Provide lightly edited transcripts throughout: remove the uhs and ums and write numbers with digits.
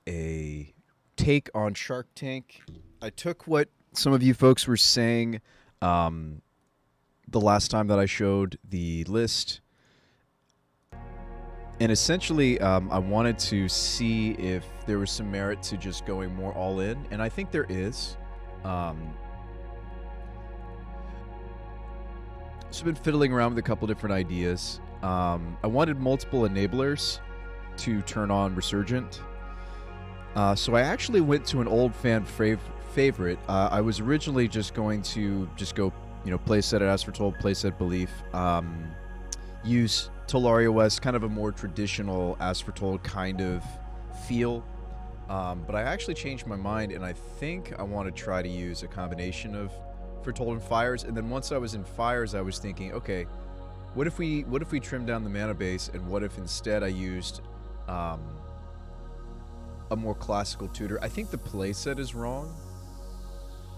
a take on Shark Tank. I took what some of you folks were saying um, the last time that I showed the list, and essentially I wanted to see if there was some merit to just going more all in, and I think there is. So I've been fiddling around with a couple different ideas. I wanted multiple enablers to turn on Resurgent. So I actually went to an old fan favorite. I was originally just going to go, playset at As Foretold, playset Belief, use Talaria West, kind of a more traditional As Foretold kind of feel. But I actually changed my mind, and I think I want to try to use a combination of Foretold and Fires. And then once I was in Fires, I was thinking, okay, what if we trim down the mana base, and what if instead I used a more classical tutor? I think the playset is wrong.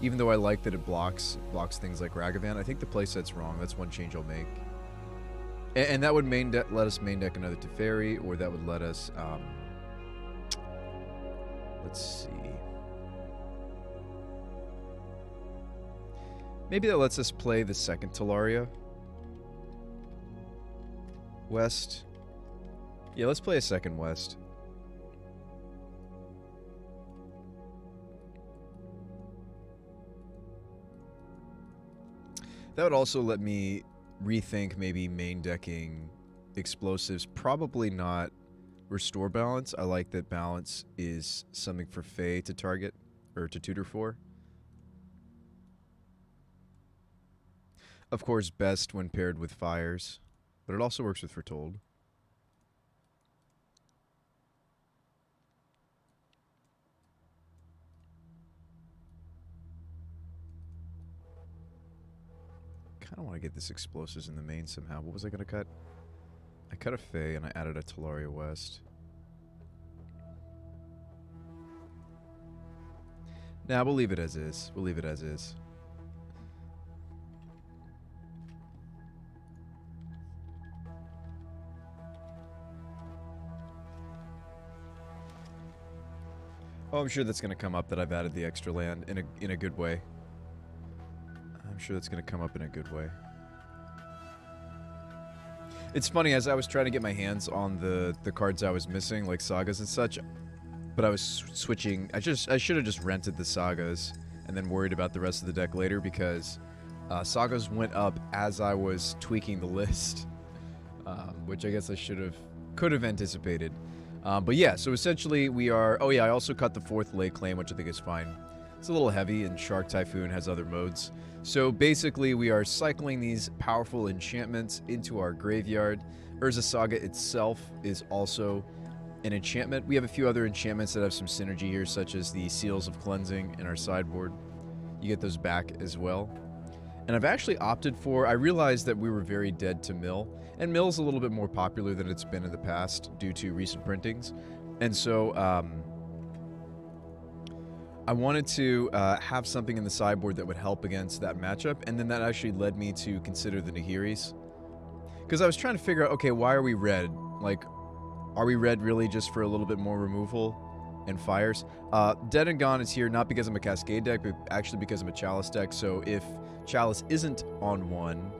Even though I like that it blocks things like Ragavan, I think the playset's wrong. That's one change I'll make. And that would let us main deck another Teferi, or that would let us, let's see. Maybe that lets us play the second Talaria West. Yeah, let's play a second West. That would also let me rethink maybe main decking explosives. Probably not Restore Balance. I like that Balance is something for Fae to target, or to tutor for. Of course, best when paired with Fires, but it also works with Foretold. I kind of want to get this Explosives in the main somehow. What was I going to cut? I cut a Fae and I added a Talaria West. Nah, we'll leave it as is. We'll leave it as is. Oh, I'm sure that's going to come up that I've added the extra land in a good way. I'm sure that's going to come up in a good way. It's funny, as I was trying to get my hands on the cards I was missing, like Sagas and such, but I was switching. I should have just rented the Sagas and then worried about the rest of the deck later, because Sagas went up as I was tweaking the list, which I guess I could have anticipated. But yeah, so essentially we are... Oh yeah, I also cut the 4th Lay Claim, which I think is fine. It's a little heavy, and Shark Typhoon has other modes. So basically we are cycling these powerful enchantments into our graveyard. Urza Saga itself is also an enchantment. We have a few other enchantments that have some synergy here, such as the Seals of Cleansing in our sideboard. You get those back as well. And I've actually opted for... I realized that we were very dead to Mill, and Mill's a little bit more popular than it's been in the past due to recent printings. And so I wanted to have something in the sideboard that would help against that matchup, and then that actually led me to consider the Nahiris. Because I was trying to figure out, okay, why are we red? Like, are we red really just for a little bit more removal and Fires? Dead and Gone is here not because I'm a Cascade deck, but actually because I'm a Chalice deck. So if Chalice isn't on one,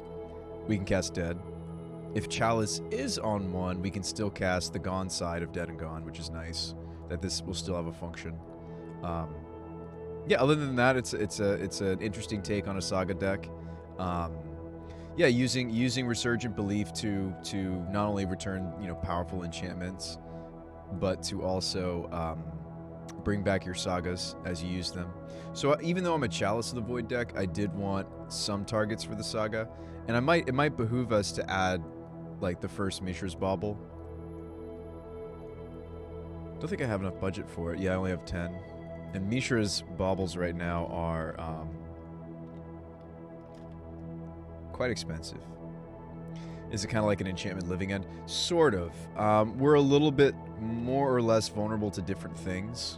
we can cast Dead. If Chalice is on one, we can still cast the Gone side of Dead and Gone, which is nice. That this will still have a function. Yeah, other than that, it's an interesting take on a Saga deck. Yeah, using Resurgent Belief to not only return powerful enchantments, but to also bring back your Sagas as you use them. So even though I'm a Chalice of the Void deck, I did want some targets for the Saga, and it might behoove us to add like the first Mishra's Bauble. Don't think I have enough budget for it. Yeah, I only have 10. And Mishra's Baubles right now are quite expensive. Is it kind of like an enchantment living end? Sort of. We're a little bit more or less vulnerable to different things.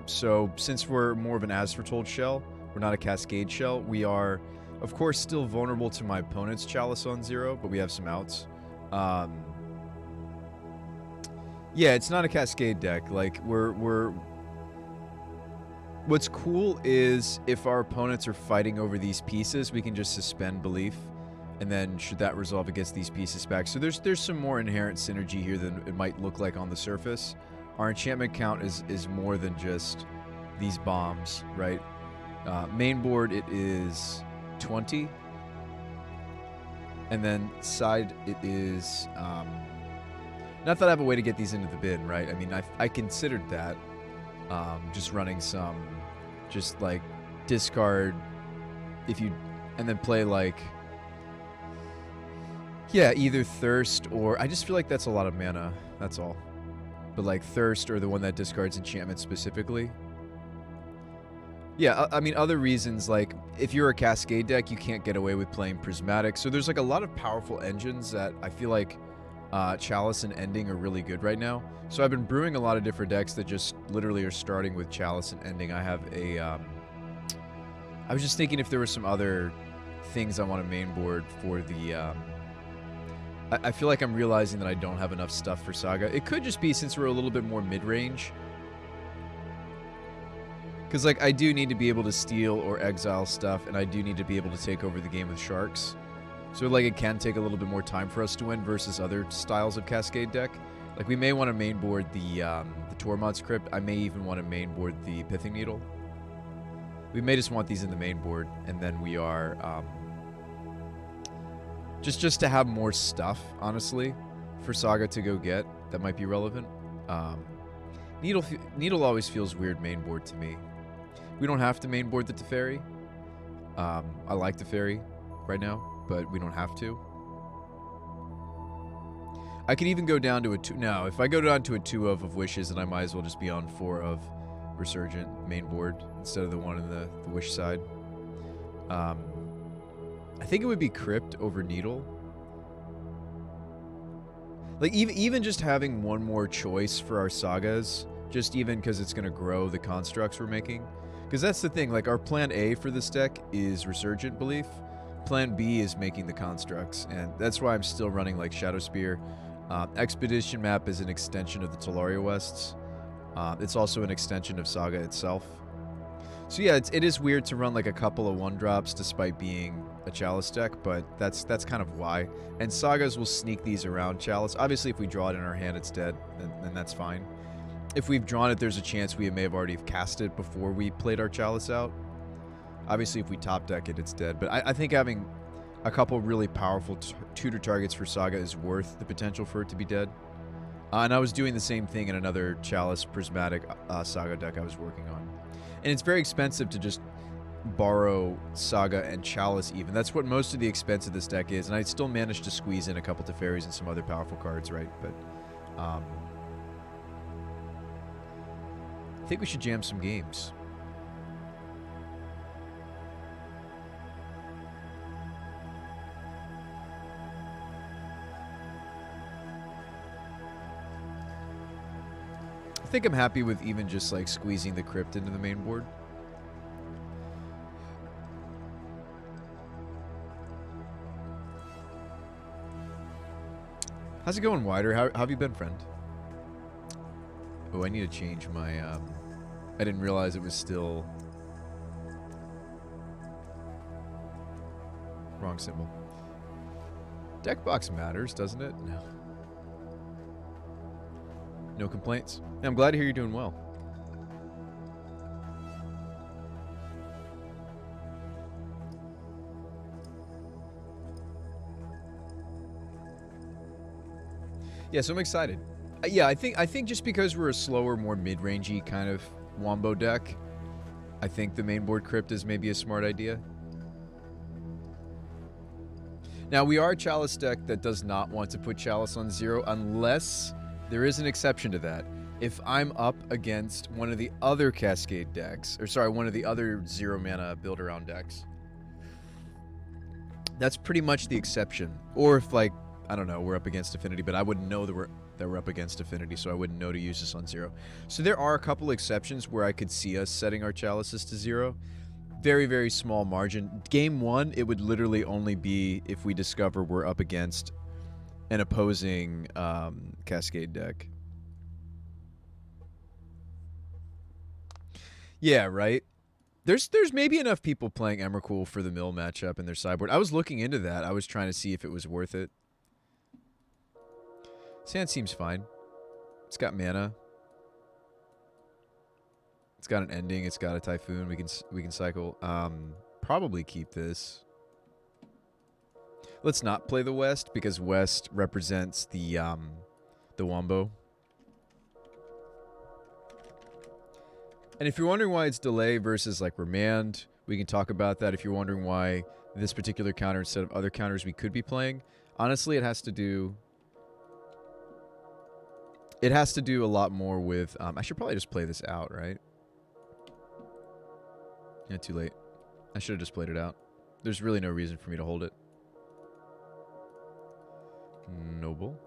So since we're more of an As Foretold shell, we're not a Cascade shell, we are, of course, still vulnerable to my opponent's Chalice on 0, but we have some outs. Yeah, it's not a Cascade deck. Like, what's cool is if our opponents are fighting over these pieces, we can just suspend belief, and then should that resolve, it gets these pieces back. So there's some more inherent synergy here than it might look like on the surface. Our enchantment count is more than just these bombs, right? Main board, it is 20. And then side, it is... not that I have a way to get these into the bin, right? I mean, I considered that. Just running some... Just, like, discard... If you... And then play, like... Yeah, either Thirst or... I just feel like that's a lot of mana. That's all. But, like, Thirst or the one that discards enchantment specifically. Yeah, I mean, other reasons, like, if you're a Cascade deck, you can't get away with playing Prismatic. So there's, like, a lot of powerful engines that I feel like Chalice and Ending are really good right now. So I've been brewing a lot of different decks that just literally are starting with Chalice and Ending. I have a... I was just thinking if there were some other things I want to main board for the... I feel like I'm realizing that I don't have enough stuff for Saga. It could just be since we're a little bit more mid-range. Because, like, I do need to be able to steal or exile stuff, and I do need to be able to take over the game with Sharks. So, like, it can take a little bit more time for us to win versus other styles of Cascade deck. Like, we may want to main board the Tormod's Crypt. I may even want to main board the Pithing Needle. We may just want these in the main board, and then we are... Just to have more stuff, honestly, for Saga to go get that might be relevant. Needle always feels weird main board to me. We don't have to main board the Teferi. I like Teferi right now, but we don't have to. I could even go down to a 2. No, if I go down to a 2 of Wishes, then I might as well just be on 4 of Resurgent main board instead of the one in the Wish side. I think it would be Crypt over Needle. Like, even just having one more choice for our Sagas, just even because it's going to grow the constructs we're making. Because that's the thing, like, our plan A for this deck is Resurgent Belief. Plan B is making the constructs, and that's why I'm still running, like, Shadow Spear. Expedition Map is an extension of the Talaria Wests. It's also an extension of Saga itself. So yeah, it is weird to run, like, a couple of 1-drops despite being a Chalice deck, but that's kind of why. And Sagas will sneak these around Chalice. Obviously, if we draw it in our hand, it's dead, then that's fine. If we've drawn it, there's a chance we may have already cast it before we played our Chalice out. Obviously, if we top deck it, it's dead. But I think having a couple really powerful tutor targets for Saga is worth the potential for it to be dead. And I was doing the same thing in another Chalice Prismatic Saga deck I was working on. And it's very expensive to just borrow Saga and Chalice even. That's what most of the expense of this deck is. And I still managed to squeeze in a couple Teferis and some other powerful cards, right? But I think we should jam some games. I think I'm happy with even just, like, squeezing the Crypt into the main board. How's it going, Wider? How have you been, friend? Oh, I need to change my, I didn't realize it was still... Wrong symbol. Deck box matters, doesn't it? No. No complaints. I'm glad to hear you're doing well. Yeah, so I'm excited. Yeah, I think just because we're a slower, more mid-rangey kind of Wombo deck, I think the main board Crypt is maybe a smart idea. Now, we are a Chalice deck that does not want to put Chalice on 0 unless there is an exception to that. If I'm up against one of the other Cascade decks, or sorry, one of the other 0-mana build-around decks, that's pretty much the exception. Or if, like, I don't know, we're up against Affinity, but I wouldn't know that we're up against Affinity, so I wouldn't know to use this on 0. So there are a couple exceptions where I could see us setting our Chalices to 0. Very, very small margin. Game 1, it would literally only be if we discover we're up against an opposing Cascade deck. Yeah, right. There's maybe enough people playing Emrakul for the mill matchup in their sideboard. I was looking into that. I was trying to see if it was worth it. Sand seems fine. It's got mana. It's got an ending. It's got a Typhoon. We can cycle. Probably keep this. Let's not play the West because West represents the Wombo. And if you're wondering why it's delay versus like remand, we can talk about that. If you're wondering why this particular counter instead of other counters we could be playing, honestly, it has to do a lot more with. I should probably just play this out, right? Yeah, too late. I should have just played it out. There's really no reason for me to hold it. Noble.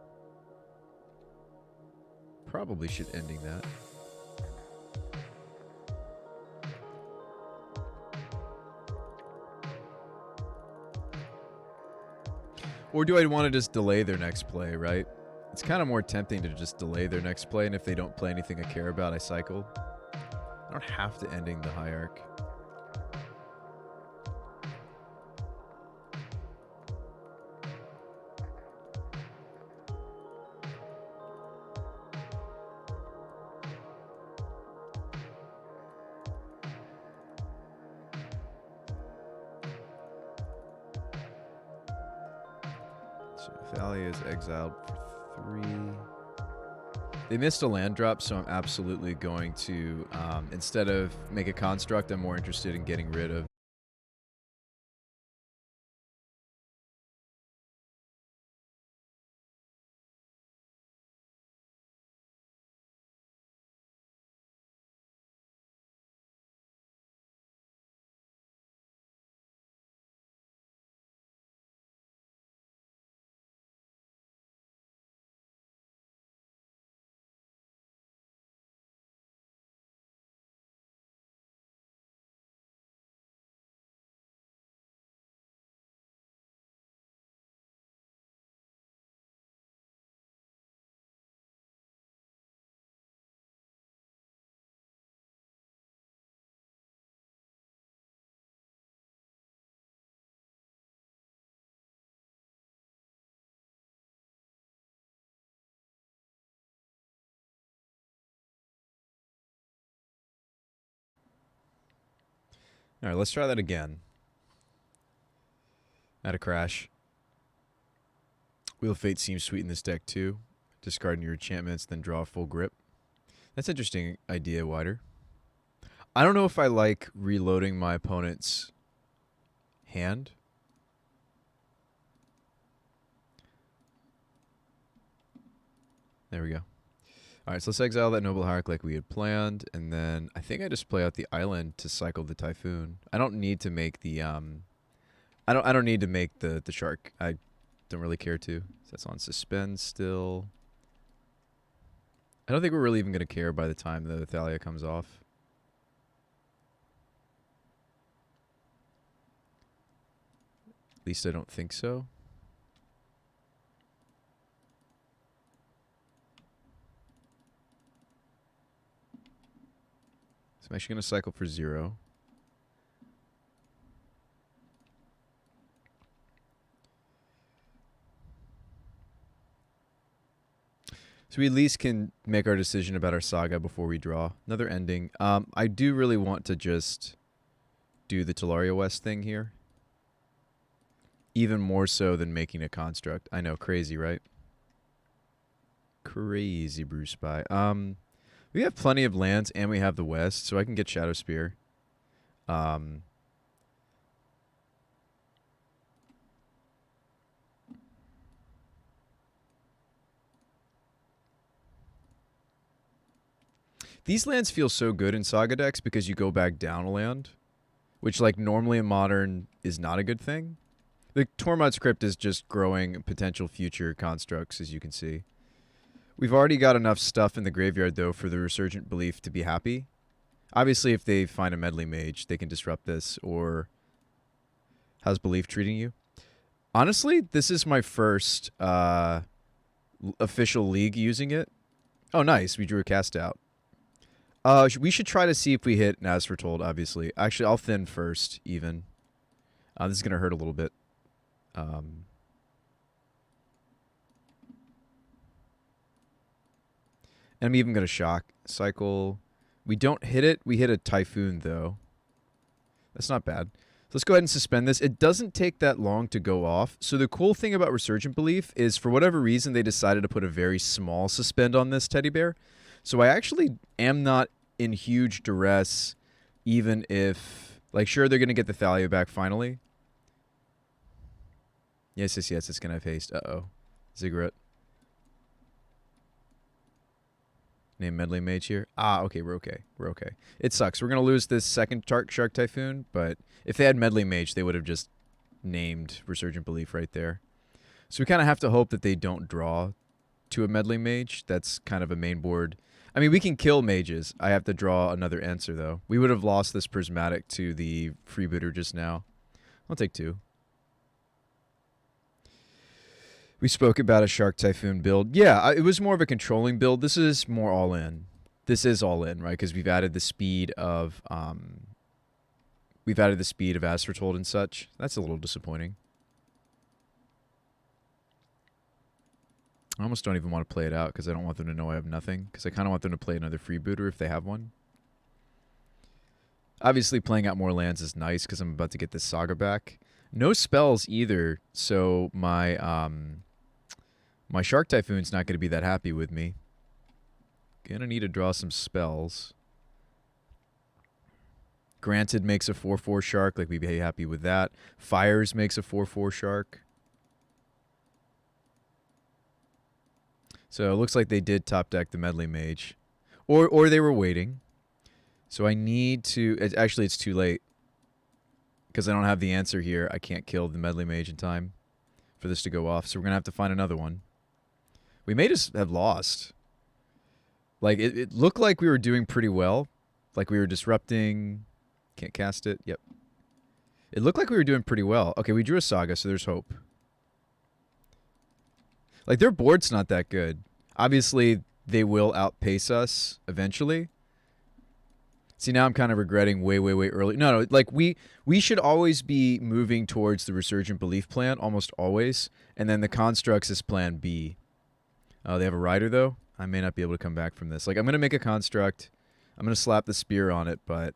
Probably should ending that. Or do I want to just delay their next play, right? It's kind of more tempting to just delay their next play, and if they don't play anything I care about, I cycle. I don't have to ending the Hierarch. So Thalia is exiled for 3. They missed a land drop, so I'm absolutely going to, instead of make a construct, I'm more interested in getting rid of. All right, let's try that again. At a crash. Wheel of Fate seems sweet in this deck too. Discarding your enchantments, then draw a full grip. That's an interesting idea, Wider. I don't know if I like reloading my opponent's hand. There we go. All right, so let's exile that Noble Hierarch like we had planned, and then I think I just play out the island to cycle the Typhoon. I don't need to make the I don't need to make the shark. I don't really care to. So that's on suspend still. I don't think we're really even going to care by the time the Thalia comes off. At least I don't think so. So I'm actually going to cycle for 0. So we at least can make our decision about our saga before we draw. Another ending. I do really want to just do the Talaria West thing here. Even more so than making a construct. I know, crazy, right? Crazy, Bruce Spy. We have plenty of lands, and we have the West, so I can get Shadow Spear. These lands feel so good in Saga decks because you go back down a land, which, like, normally in Modern is not a good thing. The Tormod's Crypt is just growing potential future constructs, as you can see. We've already got enough stuff in the graveyard, though, for the Resurgent Belief to be happy. Obviously, if they find a Medley Mage, they can disrupt this, or how's Belief treating you? Honestly, this is my first official league using it. Oh, nice. We drew a cast out. We should try to see if we hit as foretold, obviously. Actually, I'll thin first, even. This is going to hurt a little bit. And I'm even going to shock cycle. We don't hit it. We hit a typhoon, though. That's not bad. So let's go ahead and suspend this. It doesn't take that long to go off. So the cool thing about Resurgent Belief is, for whatever reason, they decided to put a very small suspend on this teddy bear. So I actually am not in huge duress, even if, like, sure, they're going to get the Thalia back finally. Yes, it's going to have haste. Uh-oh. Ziggurat. Name Medley Mage here. Ah, okay, we're okay. We're okay. It sucks. We're going to lose this second Shark Typhoon, but if they had Medley Mage, they would have just named Resurgent Belief right there. So we kind of have to hope that they don't draw to a Medley Mage. That's kind of a main board. I mean, we can kill mages. I have to draw another answer, though. We would have lost this Prismatic to the Freebooter just now. I'll take 2. We spoke about a Shark Typhoon build. Yeah, it was more of a controlling build. This is more all in. This is all in, right? Because we've added the speed of As Foretold and such. That's a little disappointing. I almost don't even want to play it out because I don't want them to know I have nothing. Because I kind of want them to play another Freebooter if they have one. Obviously, playing out more lands is nice because I'm about to get this Saga back. No spells either, so my Shark Typhoon's not going to be that happy with me. Gonna need to draw some spells. Granted makes a 4/4 Shark, like we'd be happy with that. Fires makes a 4/4 Shark. So it looks like they did top deck the Medley Mage. Or they were waiting. So I need to... Actually, it's too late. Because I don't have the answer here. I can't kill the Medley Mage in time for this to go off. So we're going to have to find another one. We may just have lost. Like, it looked like we were doing pretty well. Like we were disrupting... Can't cast it. Yep. It looked like we were doing pretty well. Okay, we drew a Saga, so there's hope. Like, their board's not that good. Obviously, they will outpace us eventually. See, now I'm kind of regretting way early. No, like, we should always be moving towards the Resurgent Belief plan, almost always. And then the Constructs is plan B. They have a Rider, though. I may not be able to come back from this. Like, I'm going to make a Construct. I'm going to slap the Spear on it, but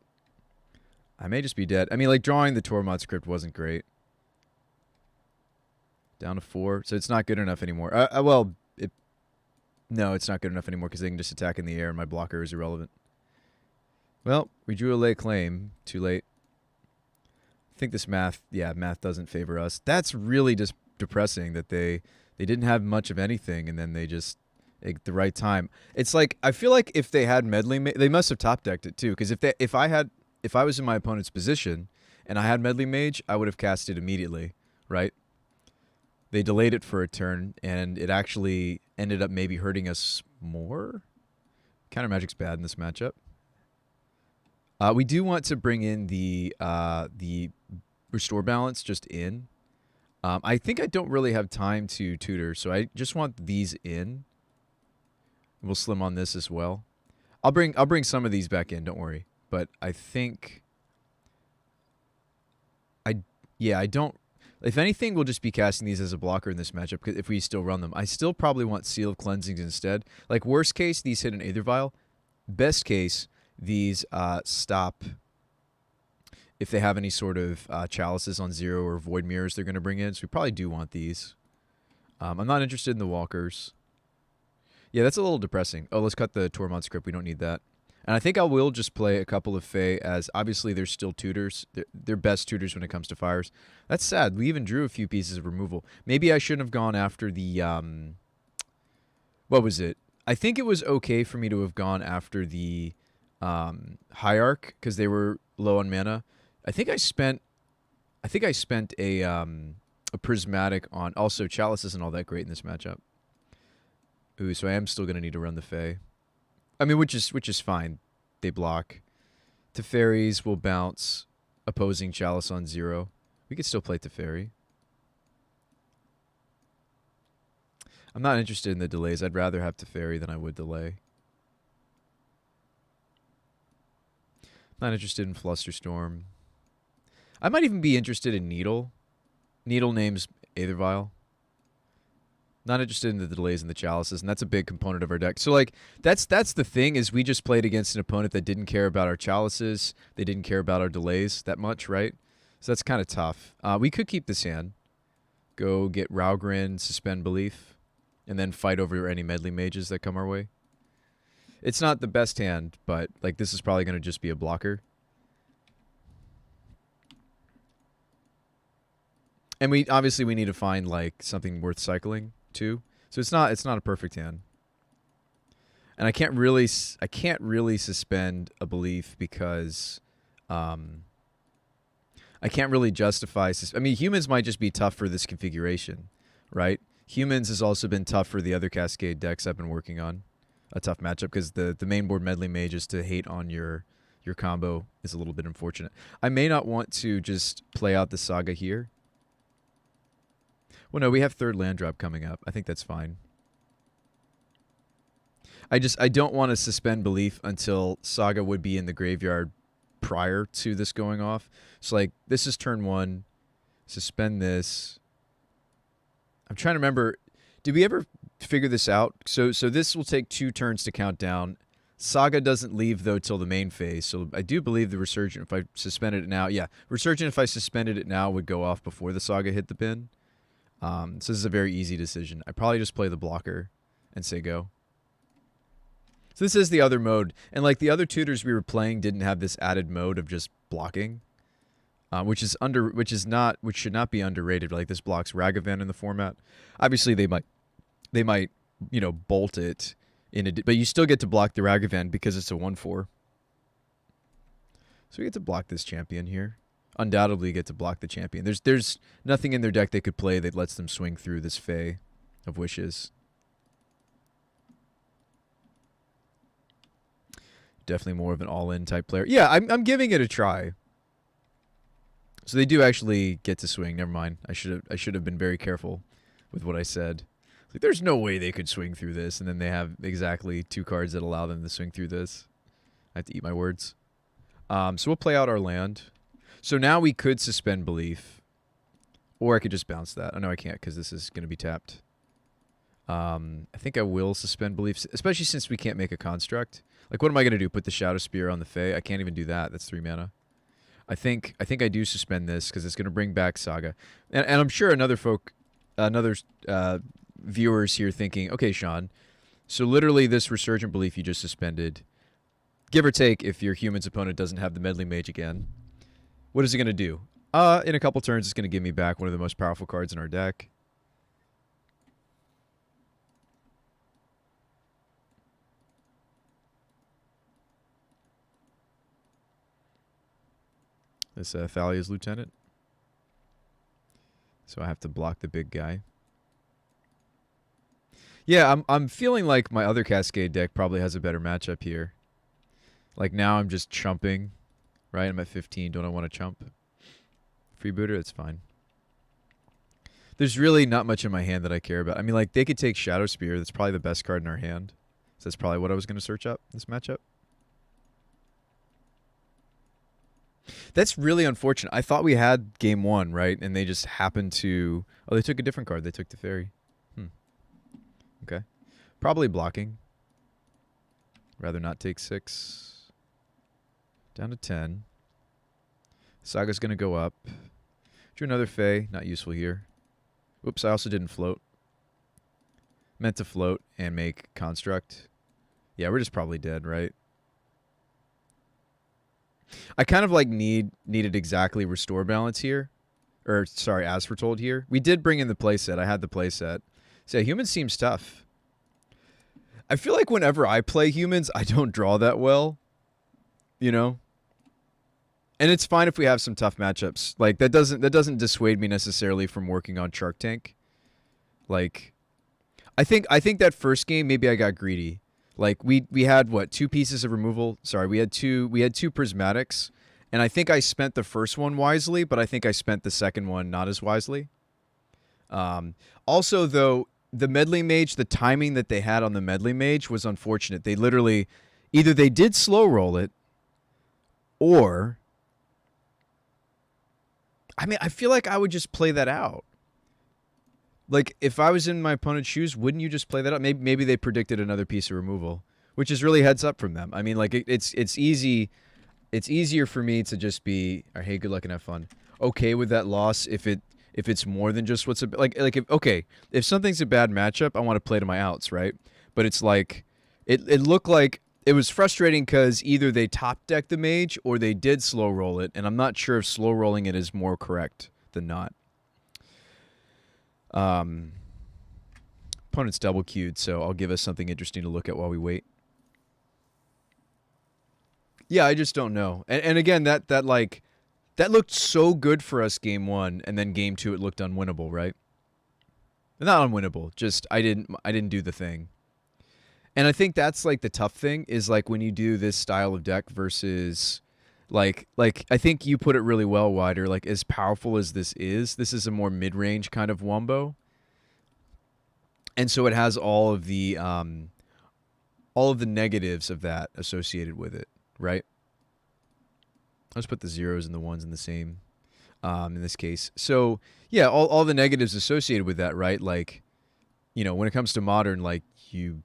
I may just be dead. I mean, like, drawing the Tormod script wasn't great. Down to 4, so it's not good enough anymore. No, it's not good enough anymore because they can just attack in the air and my blocker is irrelevant. Well, we drew a late claim. Too late. I think this math doesn't favor us. That's really just depressing that they didn't have much of anything and then they just, at the right time. It's like, I feel like if they had Medley, they must have top decked it too. Because if I was in my opponent's position and I had Medley Mage, I would have cast it immediately, right? They delayed it for a turn, and it actually ended up maybe hurting us more. Counter Magic's bad in this matchup. We do want to bring in the Restore Balance just in. I think I don't really have time to tutor, so I just want these in. We'll slim on this as well. I'll bring some of these back in, don't worry. But I think I don't. If anything, we'll just be casting these as a blocker in this matchup if we still run them. I still probably want Seal of Cleansings instead. Like, worst case, these hit an Aether Vial. Best case, these stop if they have any sort of chalices on 0 or Void Mirrors they're going to bring in. So we probably do want these. I'm not interested in the Walkers. Yeah, that's a little depressing. Oh, let's cut the Tormod script. We don't need that. And I think I will just play a couple of Fae as, obviously, they're still tutors. They're best tutors when it comes to fires. That's sad. We even drew a few pieces of removal. Maybe I shouldn't have gone after the, what was it? I think it was okay for me to have gone after the Hierarch because they were low on mana. I think I spent a Prismatic on, also Chalice isn't all that great in this matchup. Ooh, so I am still going to need to run the Fae. I mean, which is fine. They block. Teferis will bounce opposing Chalice on 0. We could still play Teferi. I'm not interested in the delays. I'd rather have Teferi than I would delay. Not interested in Flusterstorm. I might even be interested in Needle. Needle names Aethervile. Not interested in the delays and the chalices, and that's a big component of our deck. So, like, that's the thing, is we just played against an opponent that didn't care about our chalices. They didn't care about our delays that much, right? So that's kind of tough. We could keep this hand. Go get Raugrin, suspend Belief, and then fight over any Medley Mages that come our way. It's not the best hand, but, like, this is probably going to just be a blocker. And we need to find, like, something worth cycling too. So it's not a perfect hand. And I can't really suspend a Belief because I can't really justify. I mean, Humans might just be tough for this configuration, right? Humans has also been tough for the other Cascade decks I've been working on. A tough matchup because the main board Medley Mages to hate on your combo is a little bit unfortunate. I may not want to just play out the Saga here. Well, no, we have third land drop coming up. I think that's fine. I don't want to suspend Belief until Saga would be in the graveyard prior to this going off. So, like, this is turn 1. Suspend this. I'm trying to remember. Did we ever figure this out? So this will take 2 turns to count down. Saga doesn't leave, though, till the main phase. So I do believe the Resurgent, if I suspended it now. Yeah, Resurgent, if I suspended it now, would go off before the Saga hit the pin. So this is a very easy decision. I probably just play the blocker and say go. So this is the other mode. And like the other tutors we were playing didn't have this added mode of just blocking, which should not be underrated. Like this blocks Ragavan in the format. Obviously they might, bolt it but you still get to block the Ragavan because it's a 1/4. So we get to block this champion here. Undoubtedly get to block the champion. There's nothing in their deck they could play that lets them swing through this Fae of Wishes. Definitely more of an all-in type player. Yeah, I'm giving it a try. So they do actually get to swing. Never mind. I should have been very careful with what I said. Like, there's no way they could swing through this, and then they have exactly 2 cards that allow them to swing through this. I have to eat my words. So we'll play out our land. So now we could suspend Belief, or I could just bounce that. Oh, no, I can't because this is going to be tapped. I think I will suspend Belief, especially since we can't make a construct. Like, what am I going to do? Put the Shadow Spear on the Fae? I can't even do that. That's 3 mana. I think I do suspend this because it's going to bring back Saga. And I'm sure another viewers here thinking, okay, Sean, so literally this Resurgent Belief you just suspended, give or take if your Human's opponent doesn't have the Medley Mage again, what is it going to do? In a couple turns, it's going to give me back one of the most powerful cards in our deck. This Thalia's Lieutenant. So I have to block the big guy. Yeah, I'm feeling like my other Cascade deck probably has a better matchup here. Like now I'm just chumping. Right, I'm at 15. Don't I want to chump? Freebooter, that's fine. There's really not much in my hand that I care about. I mean, like, they could take Shadow Spear. That's probably the best card in our hand. So that's probably what I was going to search up, this matchup. That's really unfortunate. I thought we had game 1, right? And they just happened to... Oh, they took a different card. They took the Fairy. Okay. Probably blocking. Rather not take 6. Down to 10. Saga's going to go up. Drew another Fae. Not useful here. Oops, I also didn't float. Meant to float and make construct. Yeah, we're just probably dead, right? I kind of like needed exactly restore balance here. Or, sorry, as foretold here. We did bring in the playset. I had the playset. So, yeah, Humans seems tough. I feel like whenever I play Humans, I don't draw that well. You know? And it's fine if we have some tough matchups. Like, that doesn't dissuade me necessarily from working on Sharktank. Like, I think that first game, maybe I got greedy. Like, we had, what, 2 pieces of removal? Sorry, we had two prismatics. And I think I spent the first one wisely, but I think I spent the second one not as wisely. Also, though, the Medley Mage, the timing that they had on the Medley Mage was unfortunate. They literally, either they did slow roll it, Or, I mean, I feel like I would just play that out. Like, if I was in my opponent's shoes, wouldn't you just play that out? Maybe they predicted another piece of removal, which is really heads up from them. I mean, like, it's easy. It's easier for me to just be, all right, hey, good luck and have fun. Okay with that loss if it's more than just what's if something's a bad matchup, I want to play to my outs, right? But it's like, it looked like it was frustrating because either they top decked the mage or they did slow roll it, and I'm not sure if slow rolling it is more correct than not. Opponent's double queued, so I'll give us something interesting to look at while we wait. Yeah, I just don't know. And again, that looked so good for us game 1, and then game 2 it looked unwinnable, right? Not unwinnable, just I didn't do the thing. And I think that's like the tough thing is like when you do this style of deck versus like I think you put it really well, Wider. Like as powerful as this is a more mid-range kind of wombo. And so it has all of the negatives of that associated with it, right? Let's put the zeros and the ones in the same in this case. So yeah, all the negatives associated with that, right? Like, you know, when it comes to modern, like you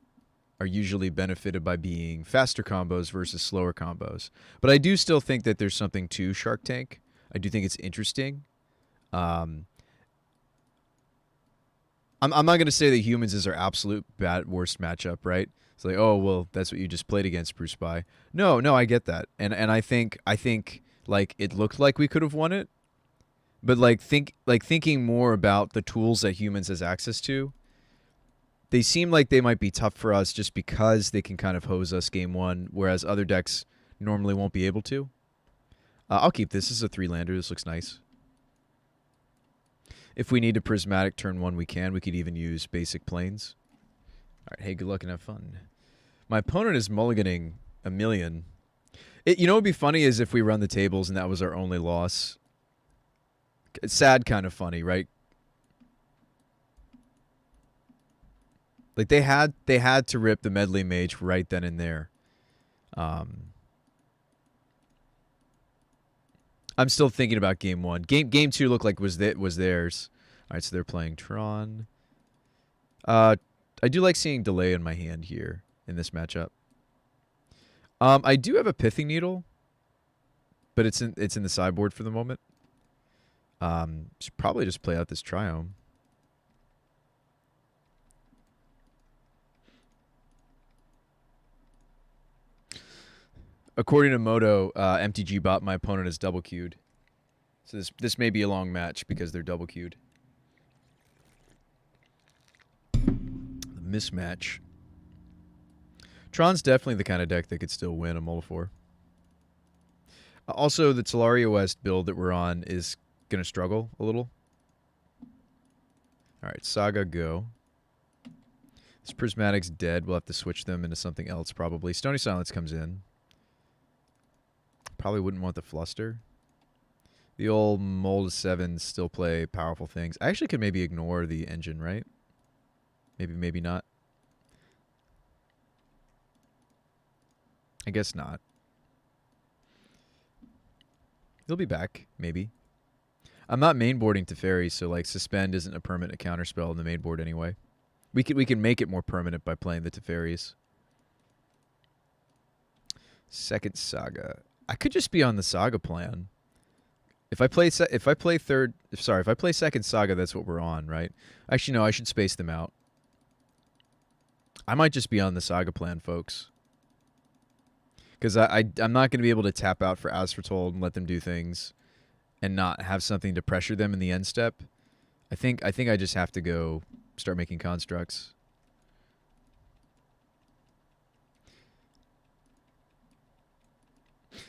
are usually benefited by being faster combos versus slower combos. But I do still think that there's something to Sharktank. I do think it's interesting. I'm not going to say that humans is our absolute worst matchup, right? It's like, oh, well, that's what you just played against, Bruce Spy. No, I get that. And I think like it looked like we could have won it. But thinking more about the tools that humans has access to, they seem like they might be tough for us just because they can kind of hose us game 1, whereas other decks normally won't be able to. I'll keep this. This is a 3-lander. This looks nice. If we need a prismatic turn 1, we can. We could even use basic planes. All right, hey, good luck and have fun. My opponent is mulliganing a million. You know what would be funny is if we run the tables and that was our only loss. It's sad, kind of funny, right? Like they had to rip the medley mage right then and there. I'm still thinking about game 1. Game 2 looked like was theirs. All right, so they're playing Tron. I do like seeing delay in my hand here in this matchup. I do have a Pithing Needle, but it's in the sideboard for the moment. Should probably just play out this Triome. According to Moto, MTG bot, my opponent is double queued. So this may be a long match because they're double queued. The mismatch. Tron's definitely the kind of deck that could still win a Mull4. Also, the Talaria West build that we're on is going to struggle a little. All right, Saga, go. This Prismatic's dead. We'll have to switch them into something else probably. Stony Silence comes in. Probably wouldn't want the Fluster. The old Mold 7s still play powerful things. I actually could maybe ignore the engine, right? Maybe not. I guess not. He'll be back, maybe. I'm not mainboarding Teferi, so like Suspend isn't a permanent counterspell in the mainboard anyway. We can make it more permanent by playing the Teferis. Second Saga. I could just be on the Saga plan. If I play second Saga, that's what we're on, right? Actually, no, I should space them out. I might just be on the Saga plan, folks. Because I'm not going to be able to tap out for Asphalt and let them do things and not have something to pressure them in the end step. I think I just have to go start making constructs.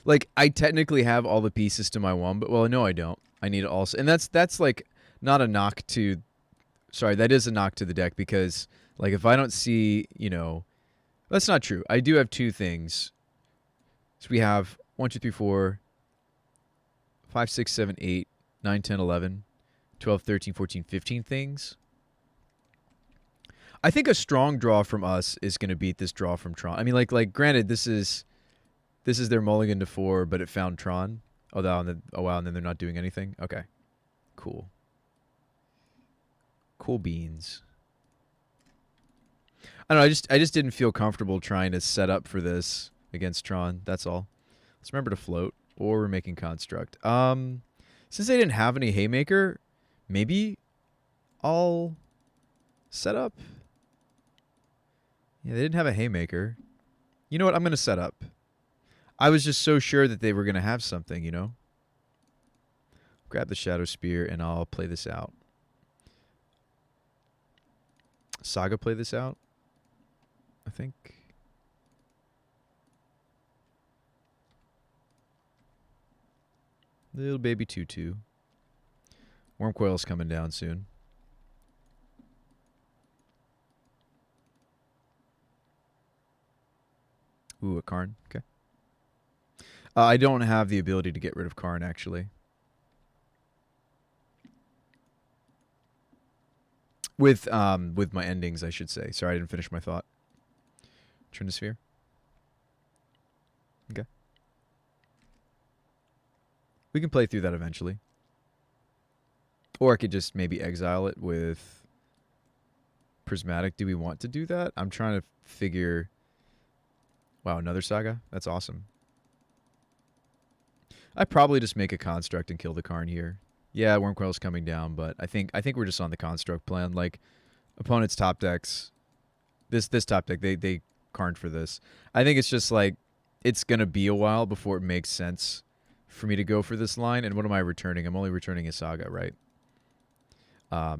Like, I technically have all the pieces to my one, but, well, no, I don't. I need it also. And that's like, not a knock to... Sorry, that is a knock to the deck because, like, if I don't see, you know... That's not true. I do have 2 things. So we have 1, 2, 3, 4, 5, 6, 7, 8, 9, 10, 11, 12, 13, 14, 15 things. I think a strong draw from us is going to beat this draw from Tron. I mean, like granted, this is... This is their mulligan to 4, but it found Tron. Oh, wow, and then they're not doing anything? Okay. Cool. Cool beans. I don't know, I just didn't feel comfortable trying to set up for this against Tron. That's all. Let's remember to float, or we're making construct. Since they didn't have any haymaker, maybe I'll set up. Yeah, they didn't have a haymaker. You know what? I'm gonna set up. I was just so sure that they were gonna have something, you know. Grab the Shadow Spear and I'll play this out. Saga play this out, I think. Little baby Tutu. Wormcoil's coming down soon. Ooh, a Karn. Okay. I don't have the ability to get rid of Karn, actually. With my endings, I should say. Sorry, I didn't finish my thought. Trinisphere. Okay. We can play through that eventually. Or I could just maybe exile it with Prismatic. Do we want to do that? I'm trying to figure... Wow, another Saga? That's awesome. I probably just make a Construct and kill the Karn here. Yeah, Wormcoil's coming down, but I think we're just on the Construct plan. Like, opponent's top decks... This top deck, they Karned for this. I think it's just like... It's going to be a while before it makes sense for me to go for this line. And what am I returning? I'm only returning a Saga, right? All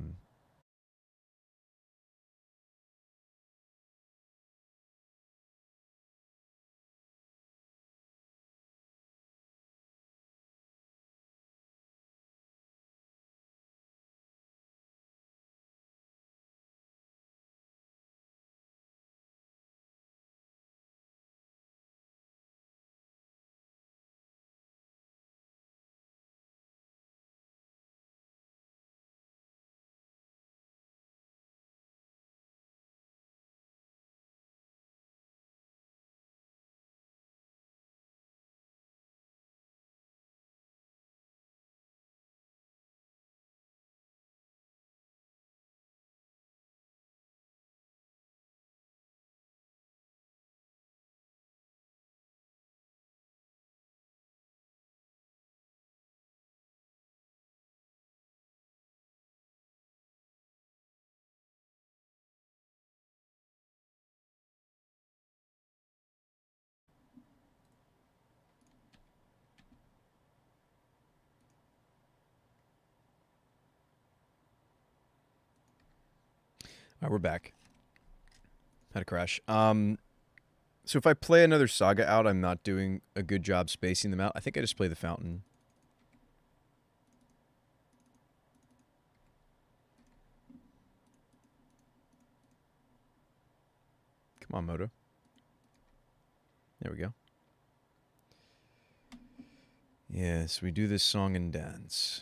right, we're back. Had a crash. So if I play another Saga out, I'm not doing a good job spacing them out. I think I just play the Fountain. Come on, Moto. There we go. Yes, we do this song and dance.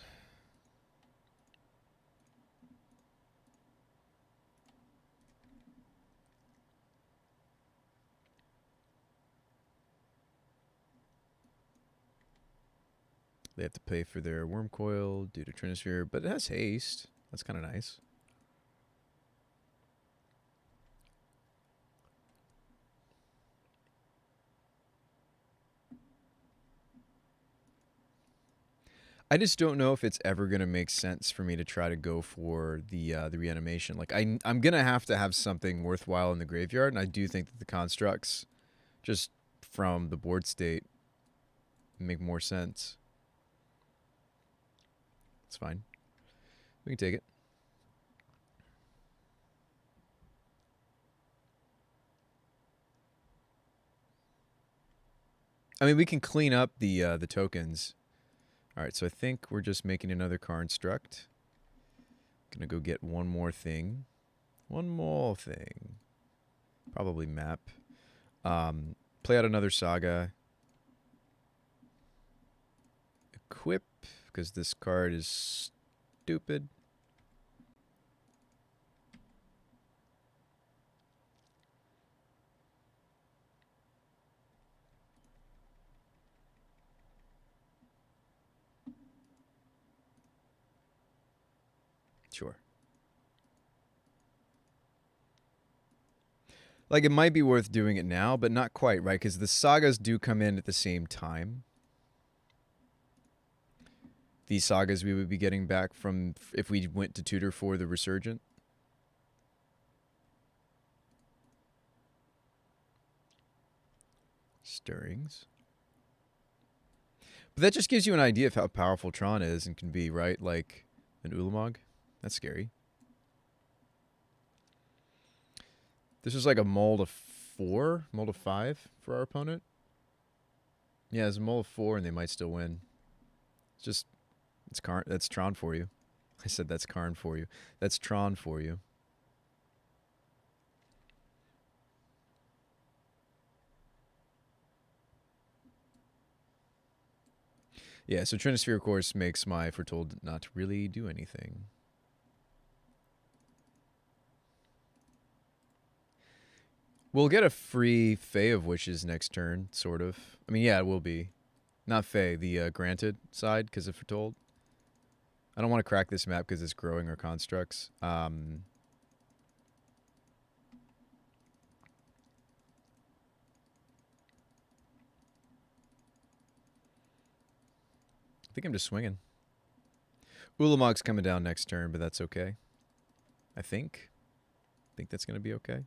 They have to pay for their Wormcoil due to Trinisphere, but it has haste. That's kind of nice. I just don't know if it's ever going to make sense for me to try to go for the reanimation. Like, I'm going to have something worthwhile in the graveyard, and I do think that the constructs, just from the board state, make more sense. It's fine. We can take it. I mean, we can clean up the tokens. All right, so I think we're just making another construct. Gonna go get one more thing. One more thing. Probably map. Play out another Saga. Equip, because this card is stupid. Sure. Like, it might be worth doing it now, but not quite, right? Because the sagas do come in at the same time. These sagas we would be getting back from if we went to tutor for the Resurgent. Stirrings. But that just gives you an idea of how powerful Tron is and can be, right? Like an Ulamog. That's scary. This is like a mold of 4, mold of 5 for our opponent. Yeah, it's a mold of 4 and they might still win. It's just, that's Tron for you. I said that's Karn for you. That's Tron for you. Yeah, so Trinisphere, of course, makes my Foretold not really do anything. We'll get a free Fae of Wishes next turn, sort of. I mean, yeah, it will be. Not Fae, the Granted side, because of Foretold. I don't want to crack this map because it's growing our constructs. I think I'm just swinging. Ulamog's coming down next turn, but that's okay. I think that's going to be okay.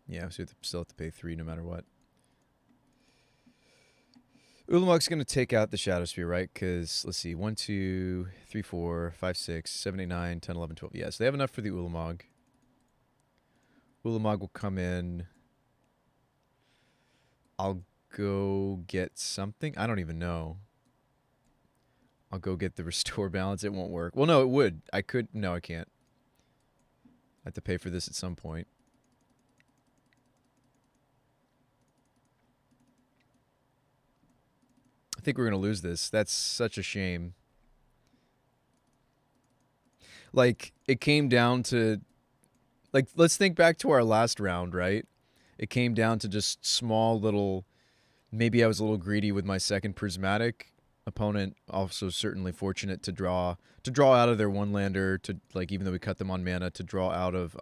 Yeah, so we still have to pay 3 no matter what. Ulamog's going to take out the Shadow Spear, right? Because, let's see, 1, 2, 3, 4, 5, 6, 7, 8, 9, 10, 11, 12. Yeah, so they have enough for the Ulamog. Ulamog will come in. I'll go get something. I don't even know. I'll go get the Restore Balance. It won't work. Well, no, it would. I could. No, I can't. I have to pay for this at some point. I think we're going to lose this. That's such a shame. Like, it came down to... Like, let's think back to our last round, right? It came down to just small little... Maybe I was a little greedy with my second Prismatic. Opponent also certainly fortunate to draw out of their one-lander, to, like, even though we cut them on mana, to draw out of...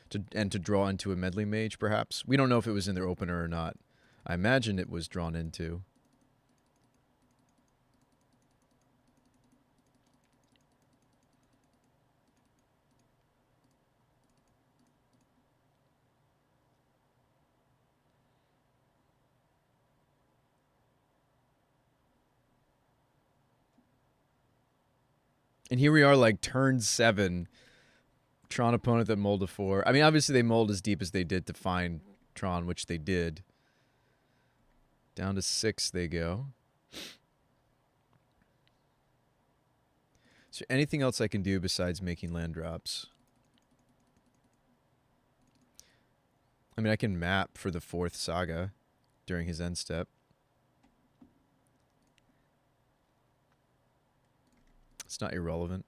to draw into a Medley Mage, perhaps. We don't know if it was in their opener or not. I imagine it was drawn into. And here we are, like, turn 7. Tron opponent that mulled a 4. I mean, obviously they mulled as deep as they did to find Tron, which they did. Down to 6 they go. Is there anything else I can do besides making land drops? I mean, I can map for the 4th Saga during his end step. It's not irrelevant.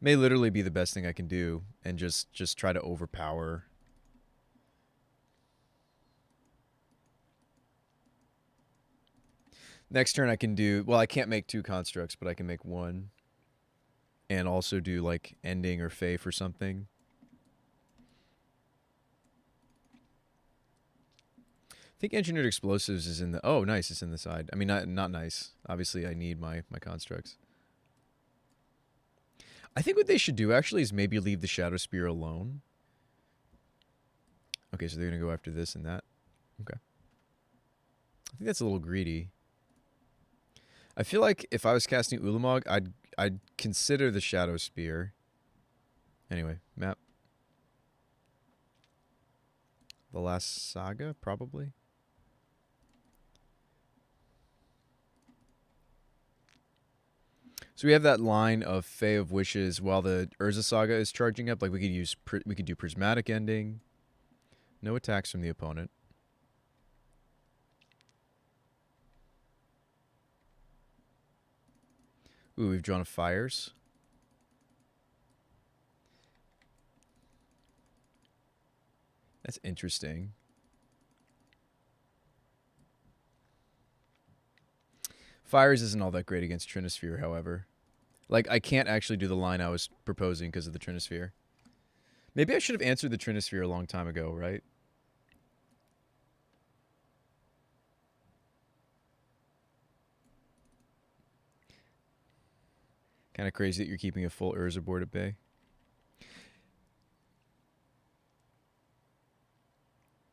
May literally be the best thing I can do, and just try to overpower. Next turn I can do... Well, I can't make 2 constructs, but I can make 1. And also do, like, Ending or Fae for something. I think Engineered Explosives is in the... Oh, nice, it's in the side. I mean, not nice. Obviously, I need my constructs. I think what they should do, actually, is maybe leave the Shadow Spear alone. Okay, so they're going to go after this and that. Okay. I think that's a little greedy. I feel like if I was casting Ulamog, I'd consider the Shadow Spear. Anyway, map. The last saga, probably. So we have that line of Fae of Wishes while the Urza Saga is charging up. Like, we could do Prismatic Ending. No attacks from the opponent. Ooh, we've drawn a Fires. That's interesting. Fires isn't all that great against Trinisphere, however. Like, I can't actually do the line I was proposing because of the Trinisphere. Maybe I should have answered the Trinisphere a long time ago, right? Kind of crazy that you're keeping a full Urza board at bay.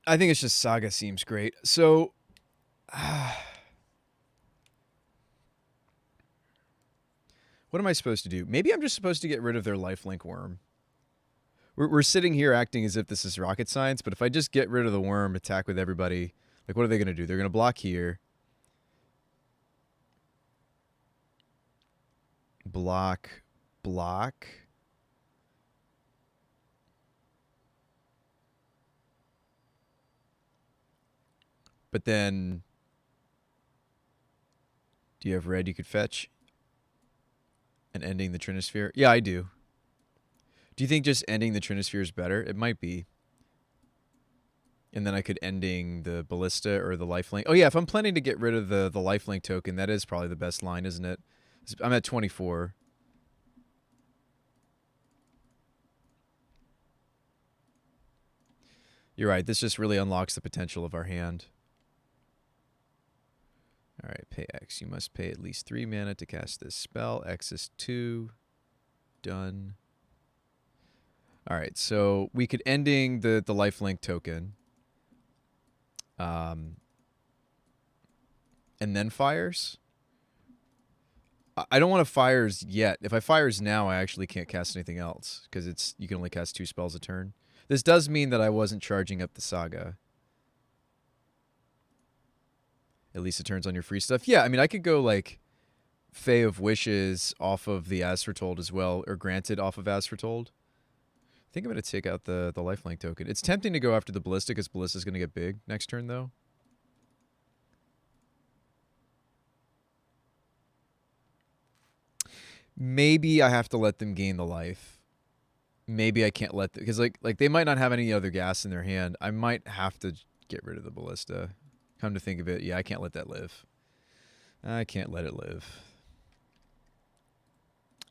I think it's just Saga seems great. So, what am I supposed to do? Maybe I'm just supposed to get rid of their lifelink worm. We're sitting here acting as if this is rocket science, but if I just get rid of the worm, attack with everybody, like what are they going to do? They're going to block here. Block. But then, do you have red you could fetch? And ending the Trinisphere? Yeah, I do. Do you think just ending the Trinisphere is better? It might be. And then I could ending the Ballista or the lifelink. Oh yeah, if I'm planning to get rid of the lifelink token, that is probably the best line, isn't it? I'm at 24. You're right, this just really unlocks the potential of our hand. Alright, pay X. You must pay at least 3 mana to cast this spell. X is 2. Done. Alright, so we could ending the lifelink token. And then fires. I don't want to fires yet. If I fires now, I actually can't cast anything else because you can only cast 2 spells a turn. This does mean that I wasn't charging up the Saga. At least it turns on your free stuff. Yeah, I mean, I could go like Fae of Wishes off of the As Foretold as well, or Granted off of As Foretold. I think I'm going to take out the lifelink token. It's tempting to go after the Ballista because Ballista's going to get big next turn, though. Maybe I have to let them gain the life. Maybe I can't let them, because like they might not have any other gas in their hand. I might have to get rid of the Ballista. Come to think of it, yeah, I can't let that live. I can't let it live.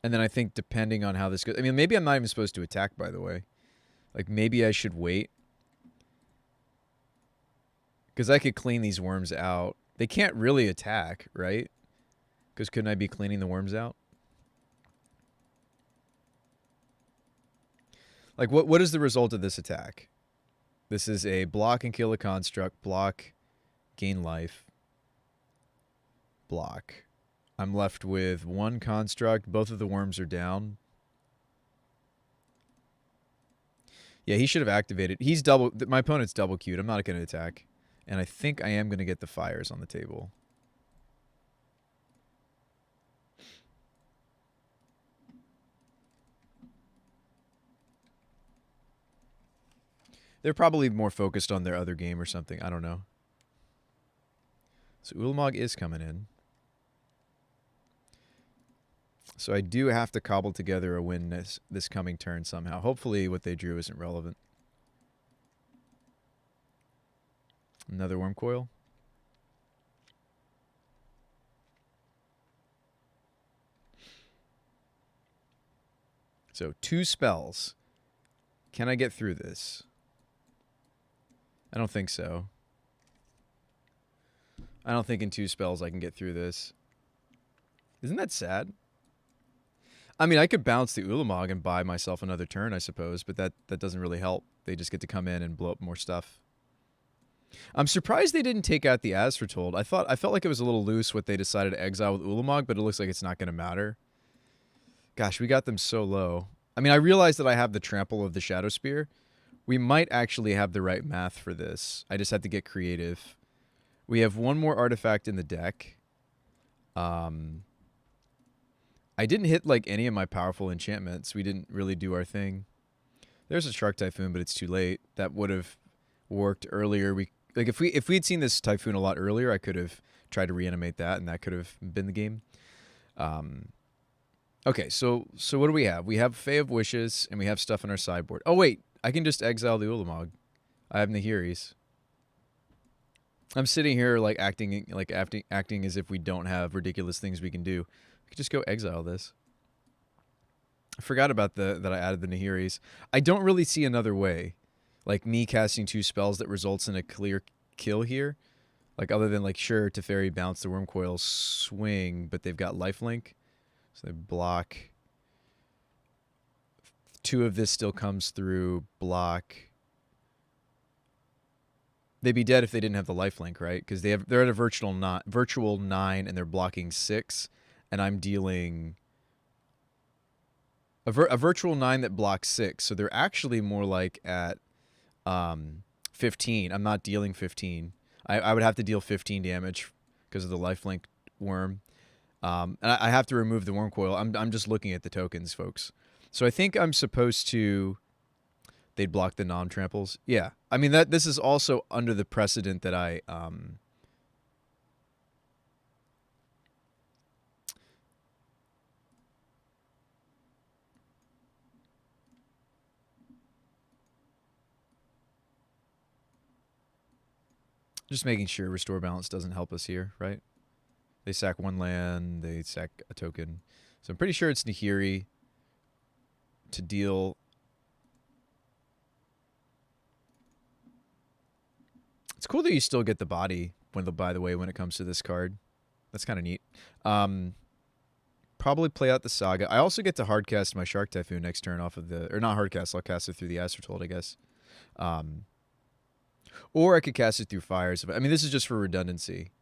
And then I think depending on how this goes, I mean, maybe I'm not even supposed to attack, by the way. Like, maybe I should wait. Because I could clean these worms out. They can't really attack, right? Because couldn't I be cleaning the worms out? Like, what is the result of this attack? This is a block and kill a construct. Block, gain life. Block. I'm left with 1 construct. Both of the worms are down. Yeah, he should have activated. He's double. My opponent's double queued. I'm not going to attack. And I think I am going to get the fires on the table. They're probably more focused on their other game or something. I don't know. So Ulamog is coming in. So I do have to cobble together a win this coming turn somehow. Hopefully what they drew isn't relevant. Another worm coil. So 2 spells. Can I get through this? I don't think so. I don't think in 2 spells I can get through this. Isn't that sad? I mean, I could bounce the Ulamog and buy myself another turn, I suppose, but that doesn't really help. They just get to come in and blow up more stuff. I'm surprised they didn't take out the As Foretold. I felt like it was a little loose what they decided to exile with Ulamog, but it looks like it's not going to matter. Gosh, we got them so low. I mean, I realize that I have the trample of the Shadow Spear. We might actually have the right math for this. I just have to get creative. We have 1 more artifact in the deck. I didn't hit like any of my powerful enchantments. We didn't really do our thing. There's a Shark Typhoon, but it's too late. That would have worked earlier. If we'd seen this Typhoon a lot earlier, I could have tried to reanimate that, and that could have been the game. Okay, so what do we have? We have Fae of Wishes, and we have stuff on our sideboard. Oh wait, I can just exile the Ulamog. I have Nahiris. I'm sitting here like acting as if we don't have ridiculous things we can do. We could just go exile this. I forgot about that I added the Nahiris. I don't really see another way. Like me casting 2 spells that results in a clear kill here. Like other than like sure Teferi bounce the Wormcoil swing, but they've got lifelink. So they block. 2 of this still comes through block. They'd be dead if they didn't have the lifelink, right? Because they're at a virtual 9 and they're blocking 6, and I'm dealing a virtual 9 that blocks 6. So they're actually more like at 15. I'm not dealing 15. I would have to deal 15 damage because of the lifelink worm. And I have to remove the Wormcoil. I'm just looking at the tokens, folks. So I think I'm supposed to... They'd block the non-tramples. Yeah. I mean, this is also under the precedent that I... just making sure restore balance doesn't help us here, right? They sack 1 land, they sack a token. So I'm pretty sure it's Nahiri to deal... It's cool that you still get the body, by the way, when it comes to this card. That's kind of neat. Probably play out the Saga. I also get to hardcast my Shark Typhoon next turn off of the... Or not hardcast, I'll cast it through the Astrotold, I guess. Or I could cast it through Fires. I mean, this is just for redundancy.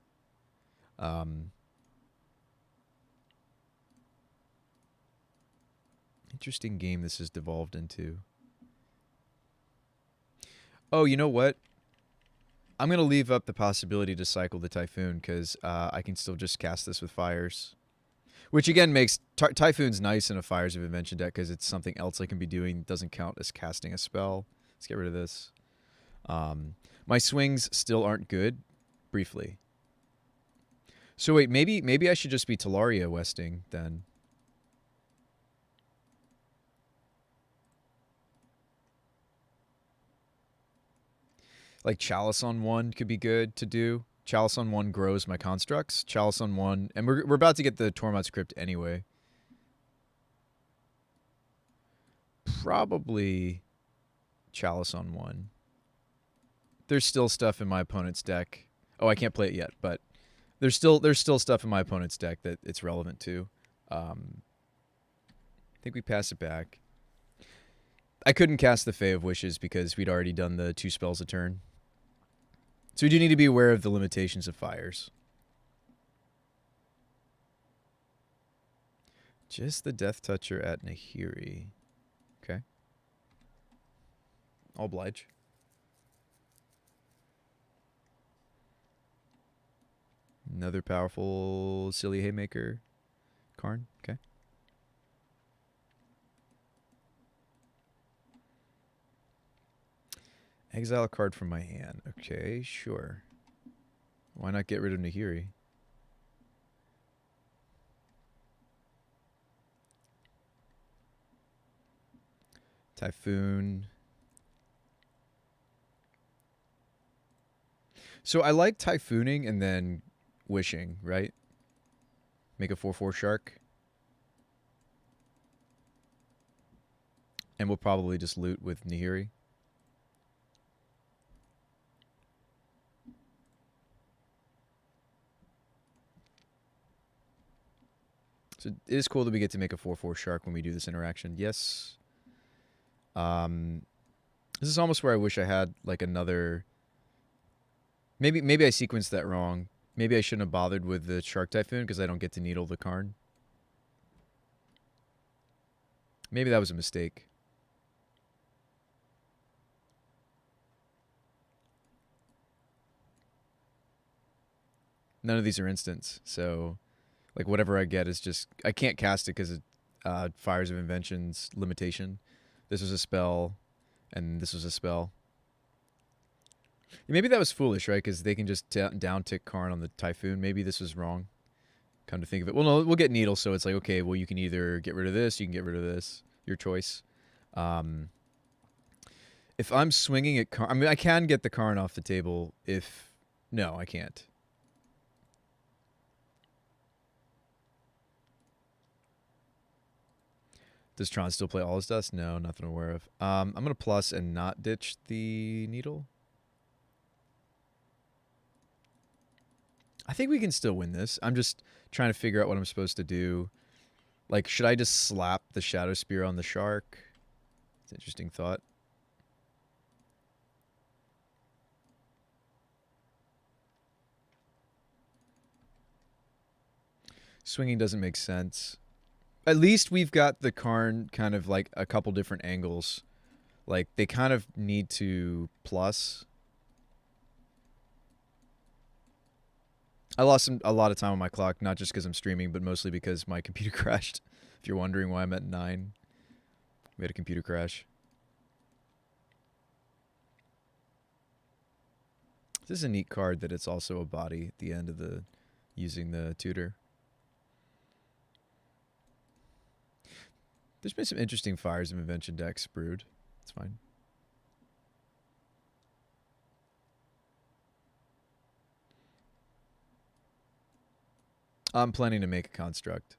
Interesting game this has devolved into. Oh, you know what? I'm going to leave up the possibility to cycle the Typhoon because I can still just cast this with Fires. Which, again, makes... Typhoon's nice in a Fires of Invention deck because it's something else I can be doing. It doesn't count as casting a spell. Let's get rid of this. My swings still aren't good, briefly. So wait, maybe I should just be Talaria Westing, then. Like Chalice on 1 could be good to do. Chalice on 1 grows my constructs. Chalice on 1... And we're about to get the Tormod's Crypt anyway. Probably Chalice on 1. There's still stuff in my opponent's deck. Oh, I can't play it yet, but there's still stuff in my opponent's deck that it's relevant to. I think we pass it back. I couldn't cast the Fae of Wishes because we'd already done the 2 spells a turn. So we do need to be aware of the limitations of Fires. Just the Death Toucher at Nahiri. Okay. I'll oblige. Another powerful Silly Haymaker. Karn. Okay. Exile a card from my hand. Okay, sure. Why not get rid of Nahiri? Typhoon. So I like Typhooning and then Wishing, right? Make a 4/4 Shark. And we'll probably just loot with Nahiri. So it is cool that we get to make a 4/4 Shark when we do this interaction. Yes. This is almost where I wish I had like another... Maybe I sequenced that wrong. Maybe I shouldn't have bothered with the Shark Typhoon because I don't get to needle the Karn. Maybe that was a mistake. None of these are instants, so like whatever I get is just... I can't cast it because of Fires of Invention's limitation. This was a spell, and this was a spell. Maybe that was foolish, right? Because they can just down-tick Karn on the Typhoon. Maybe this was wrong. Come to think of it. Well, no, we'll get Needle, so it's like, okay, well, you can either get rid of this, you can get rid of this. Your choice. If I'm swinging at Karn... I mean, I can get the Karn off the table if No, I can't. Does Tron still play All His Dust? No, nothing I'm aware of. I'm going to plus and not ditch the needle. I think we can still win this. I'm just trying to figure out what I'm supposed to do. Like, should I just slap the Shadow Spear on the shark? It's an interesting thought. Swinging doesn't make sense. At least we've got the Karn kind of like a couple different angles. Like, they kind of need to plus. I lost a lot of time on my clock, not just because I'm streaming, but mostly because my computer crashed. If you're wondering why I'm at 9. We had a computer crash. This is a neat card that it's also a body at the end of the using the tutor. There's been some interesting Fires of Invention decks brewed. It's fine. I'm planning to make a construct.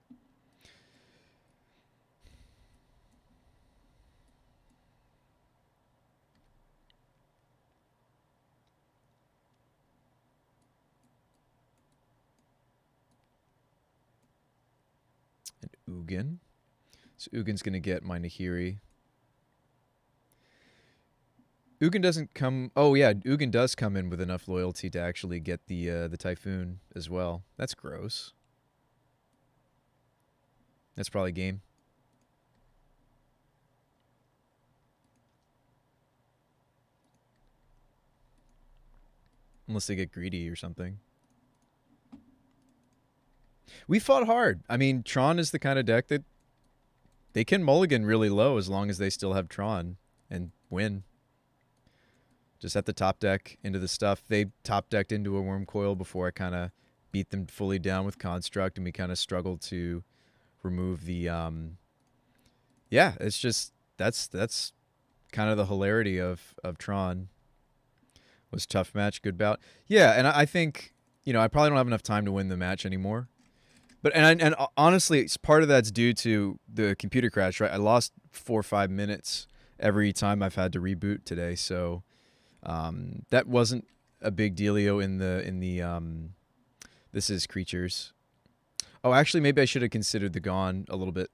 And Ugin. So Ugin's going to get my Nahiri. Ugin doesn't come... Oh, yeah, Ugin does come in with enough loyalty to actually get the Typhoon as well. That's gross. That's probably game. Unless they get greedy or something. We fought hard. I mean, Tron is the kind of deck that they can mulligan really low as long as they still have Tron and win. Just at the top deck into the stuff. They top decked into a Worm Coil before I kind of beat them fully down with Construct, and we kind of struggled to remove the... Yeah, it's just... That's kind of the hilarity of Tron. Was tough match, good bout. Yeah, and I think, you know, I probably don't have enough time to win the match anymore. But and honestly, it's part of that's due to the computer crash, right? I lost 4 or 5 minutes every time I've had to reboot today, so that wasn't a big dealio in the this is creatures. Oh, actually, maybe I should have considered the Gone a little bit.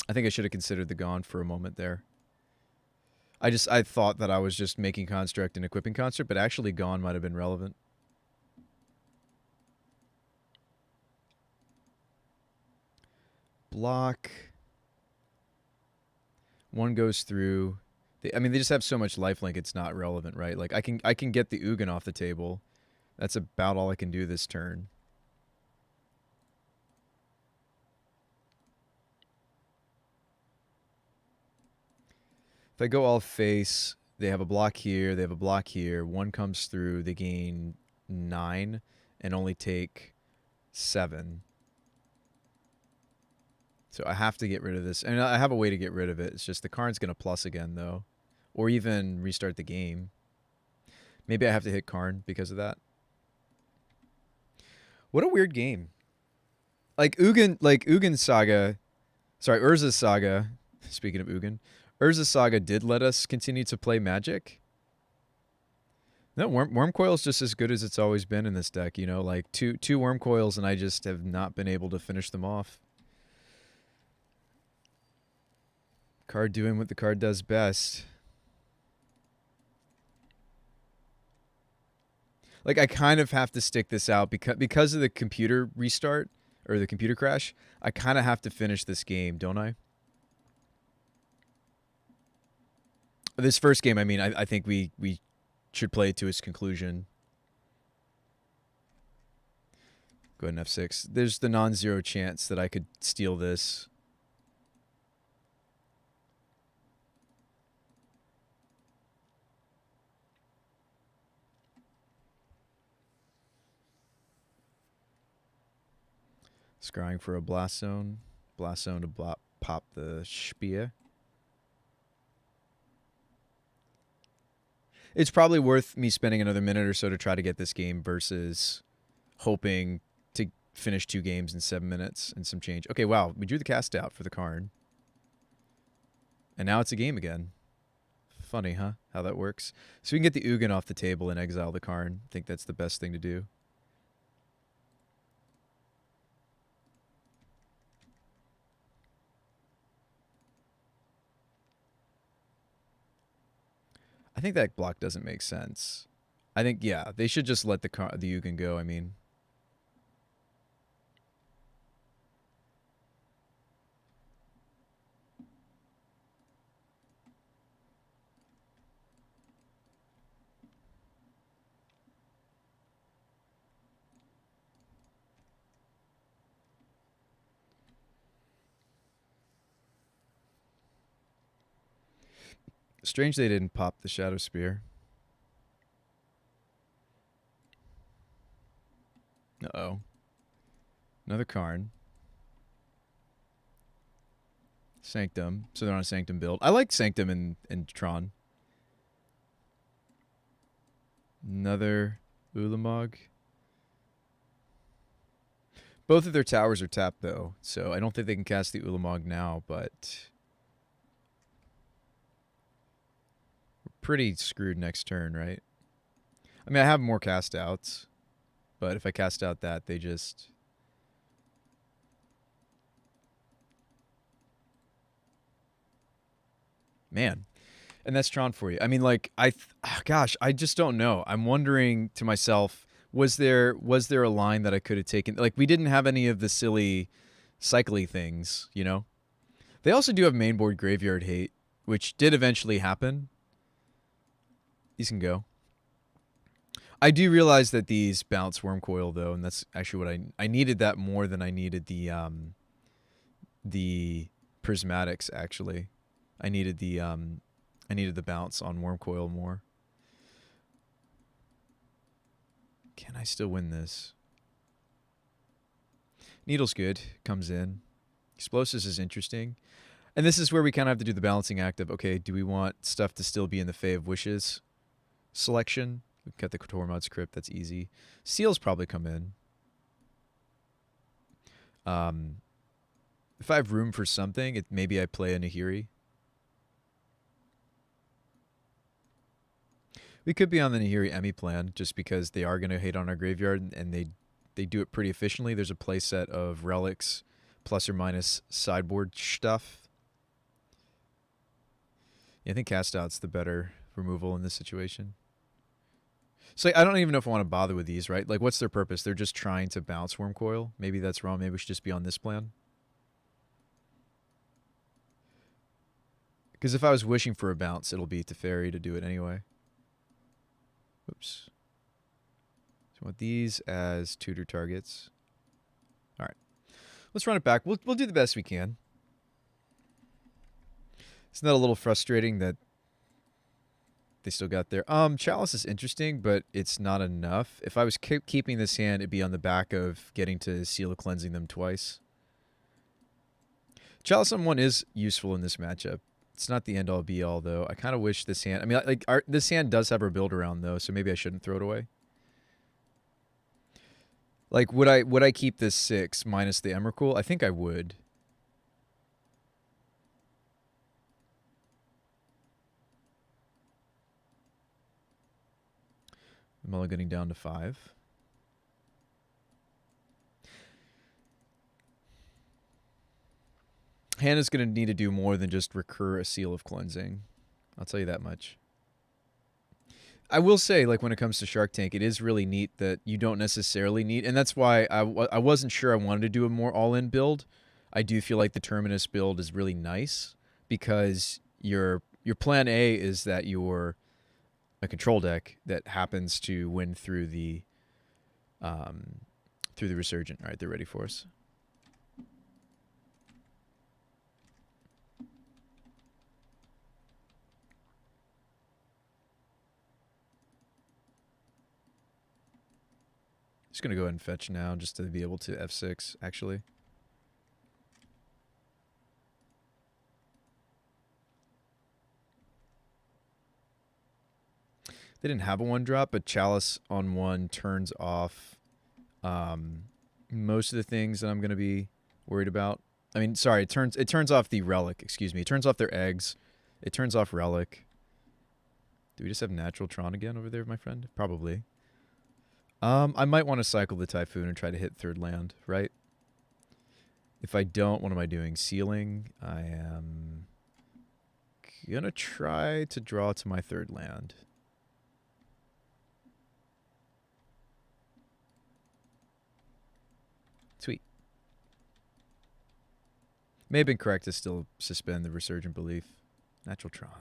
I think I should have considered the Gone for a moment there. I thought that I was just making construct and equipping construct, but actually Gone might have been relevant. Block. One goes through. I mean, they just have so much lifelink, it's not relevant, right? Like, I can get the Ugin off the table. That's about all I can do this turn. If I go all face, they have a block here, they have a block here. One comes through, they gain 9 and only take 7. So I have to get rid of this. And I have a way to get rid of it. It's just the Karn's going to plus again, though. Or even restart the game. Maybe I have to hit Karn because of that. What a weird game. Like Ugin Saga... Sorry, Urza's Saga. Speaking of Ugin. Urza's Saga did let us continue to play Magic. No, Worm Coil's just as good as it's always been in this deck. You know, like two Worm Coils and I just have not been able to finish them off. Card doing what the card does best. Like, I kind of have to stick this out because of the computer restart or the computer crash. I kind of have to finish this game, don't I? This first game, I mean, I think we should play it to its conclusion. Go ahead and F6. There's the non-zero chance that I could steal this. Scrying for a Blast Zone. Blast Zone to pop the Spear. It's probably worth me spending another minute or so to try to get this game versus hoping to finish 2 games in 7 minutes and some change. Okay, wow, we drew the cast out for the Karn. And now it's a game again. Funny, huh? How that works. So we can get the Ugin off the table and exile the Karn. I think that's the best thing to do. I think that block doesn't make sense. I think, yeah, they should just let the Ugin go, I mean. Strange they didn't pop the Shadow Spear. Uh-oh. Another Karn. Sanctum. So they're on a Sanctum build. I like Sanctum in Tron. Another Ulamog. Both of their towers are tapped, though, so I don't think they can cast the Ulamog now, but we're pretty screwed next turn, right? I mean, I have more cast outs, but if I cast out that, they just... Man. And that's Tron for you. I mean, like, gosh, I just don't know. I'm wondering to myself, was there a line that I could have taken? Like, we didn't have any of the silly cycly things, you know? They also do have mainboard graveyard hate, which did eventually happen. These can go. I do realize that these bounce Wormcoil, though, and that's actually what I needed that more than I needed the prismatics, actually. I needed the bounce on Wormcoil more. Can I still win this? Needle's good. Comes in. Explosives is interesting. And this is where we kind of have to do the balancing act of, okay, do we want stuff to still be in the Fae of Wishes selection? We've got the Tormod's Crypt. That's easy. Seals probably come in. If I have room for something, maybe I play a Nahiri. We could be on the Nahiri Emmy plan just because they are going to hate on our graveyard, and they do it pretty efficiently. There's a play set of relics plus or minus sideboard stuff. Yeah, I think cast out's the better removal in this situation. So I don't even know if I want to bother with these, right? Like, what's their purpose? They're just trying to bounce Wormcoil. Maybe that's wrong. Maybe we should just be on this plan. Because if I was wishing for a bounce, it'll be Teferi to do it anyway. Oops. So I want these as tutor targets. All right. Let's run it back. We'll do the best we can. Isn't that a little frustrating that they still got there? Chalice is interesting, but it's not enough. If I was keeping this hand, it'd be on the back of getting to Seal of Cleansing them twice. Chalice on 1 is useful in this matchup. It's not the end-all be-all, though. I kind of wish this hand... I mean, like, this hand does have our build around, though, so maybe I shouldn't throw it away. Like, would I keep this 6 minus the Emrakul? I think I would. Mulliganing down to 5. Hannah's going to need to do more than just recur a Seal of Cleansing. I'll tell you that much. I will say, like, when it comes to Sharktank, it is really neat that you don't necessarily need... And that's why I wasn't sure I wanted to do a more all-in build. I do feel like the Terminus build is really nice because your plan A is that you're a control deck that happens to win through the Resurgent. All right, they're ready for us. Just going to go ahead and fetch now just to be able to F6, actually. They didn't have a 1-drop, but Chalice on 1 turns off most of the things that I'm going to be worried about. I mean, sorry, it turns off the Relic, excuse me. It turns off their eggs. It turns off Relic. Do we just have natural Tron again over there, my friend? Probably. I might want to cycle the Typhoon and try to hit 3rd land, right? If I don't, what am I doing? Sealing. I am gonna try to draw to my 3rd land. Sweet. May have been correct to still suspend the Resurgent Belief. Natural Tron.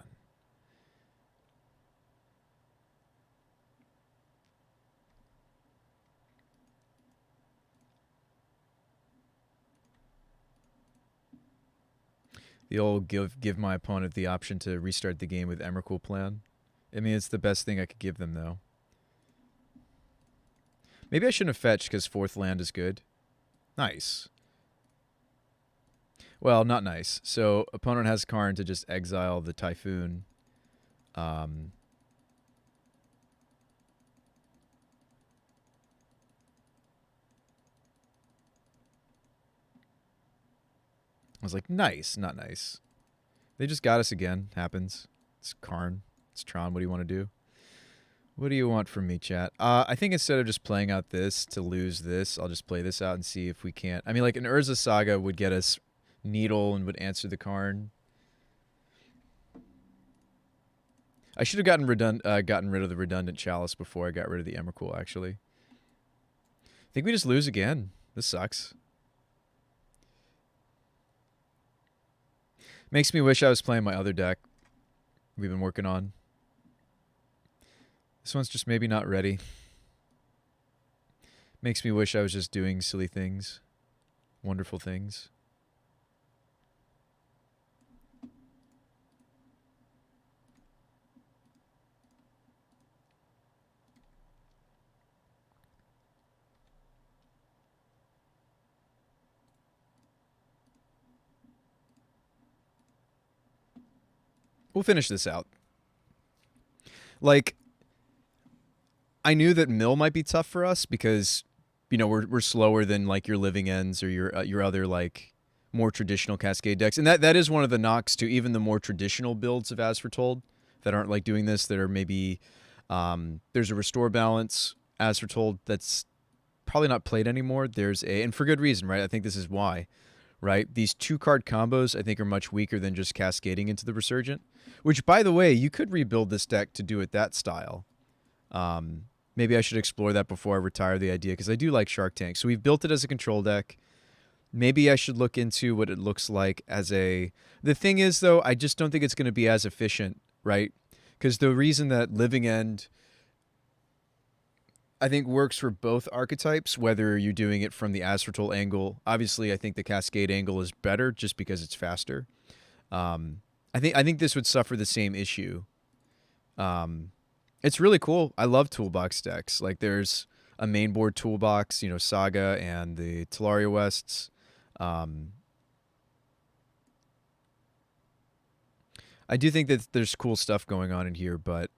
The old give my opponent the option to restart the game with Emrakul plan. I mean, it's the best thing I could give them, though. Maybe I shouldn't have fetched because 4th land is good. Nice. Well, not nice. So, opponent has Karn to just exile the Typhoon. I was like, nice, not nice. They just got us again. Happens. It's Karn. It's Tron. What do you want to do? What do you want from me, chat? I think instead of just playing out this to lose this, I'll just play this out and see if we can't. I mean, like an Urza Saga would get us Needle and would answer the Karn. I should have gotten rid of the redundant Chalice before I got rid of the Emrakul, actually. I think we just lose again. This sucks. Makes me wish I was playing my other deck we've been working on. This one's just maybe not ready. Makes me wish I was just doing silly things. Wonderful things. We'll finish this out. Like, I knew that Mill might be tough for us because, you know, we're slower than like your Living Ends or your other like more traditional Cascade decks, and that is one of the knocks to even the more traditional builds of As Foretold that aren't like doing this. That are maybe there's a Restore Balance As Foretold that's probably not played anymore. There's and for good reason, right? I think this is why. Right? These 2-card combos, I think, are much weaker than just cascading into the Resurgent. Which, by the way, you could rebuild this deck to do it that style. Maybe I should explore that before I retire the idea, because I do like Sharktank. So we've built it as a control deck. Maybe I should look into what it looks like as a... The thing is, though, I just don't think it's going to be as efficient, right? Because the reason that Living End... I think works for both archetypes, whether you're doing it from the As Foretold angle. Obviously, I think the Cascade angle is better just because it's faster. I think this would suffer the same issue. It's really cool. I love toolbox decks. Like there's a mainboard toolbox, you know, Saga and the Talaria Wests. I do think that there's cool stuff going on in here, but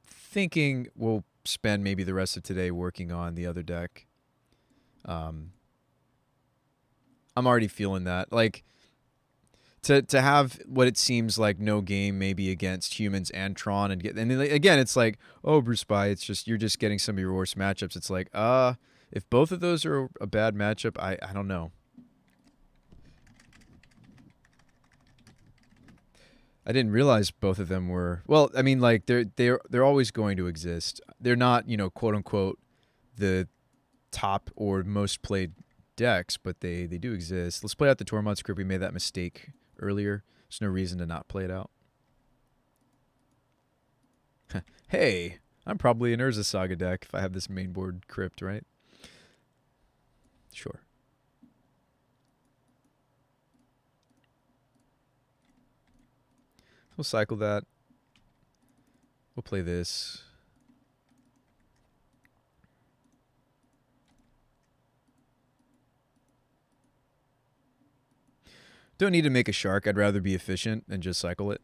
thinking we'll spend maybe the rest of today working on the other deck. I'm already feeling that. Like to have what it seems like no game maybe against humans and Tron and then again it's like, oh, Bruce By, it's just you're just getting some of your worst matchups. It's like, if both of those are a bad matchup, I don't know. I didn't realize both of them were... Well, I mean, like, they're always going to exist. They're not, you know, quote-unquote, the top or most played decks, but they do exist. Let's play out the Tormod script. We made that mistake earlier. There's no reason to not play it out. Hey, I'm probably an Urza Saga deck if I have this mainboard crypt, right? Sure. We'll cycle that. We'll play this. Don't need to make a shark. I'd rather be efficient and just cycle it.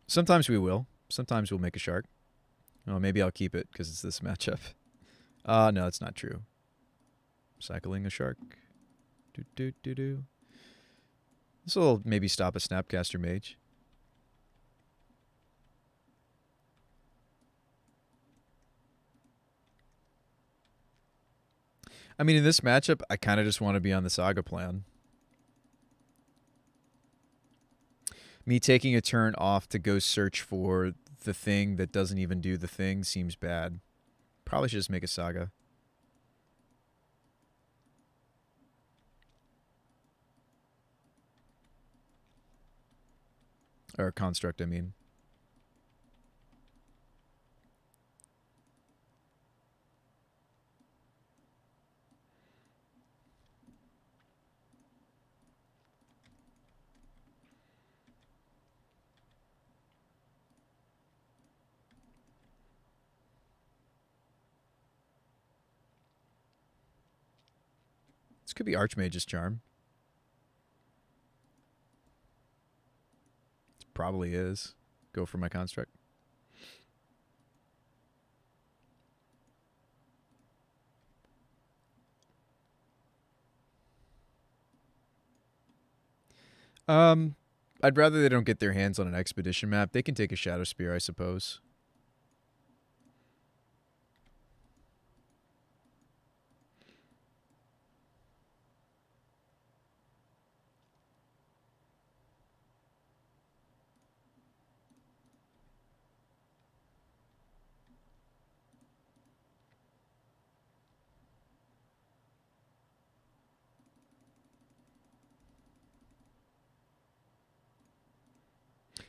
Sometimes we will. Sometimes we'll make a shark. Oh, maybe I'll keep it because it's this matchup. No, it's not true. Cycling a shark. Do do do do. This will maybe stop a Snapcaster Mage. I mean, in this matchup, I kind of just want to be on the Saga plan. Me taking a turn off to go search for the thing that doesn't even do the thing seems bad. Probably should just make a Saga. Or a Construct, I mean. This could be Archmage's Charm. It probably is. Go for my Construct. I'd rather they don't get their hands on an expedition map. They can take a Shadow Spear, I suppose.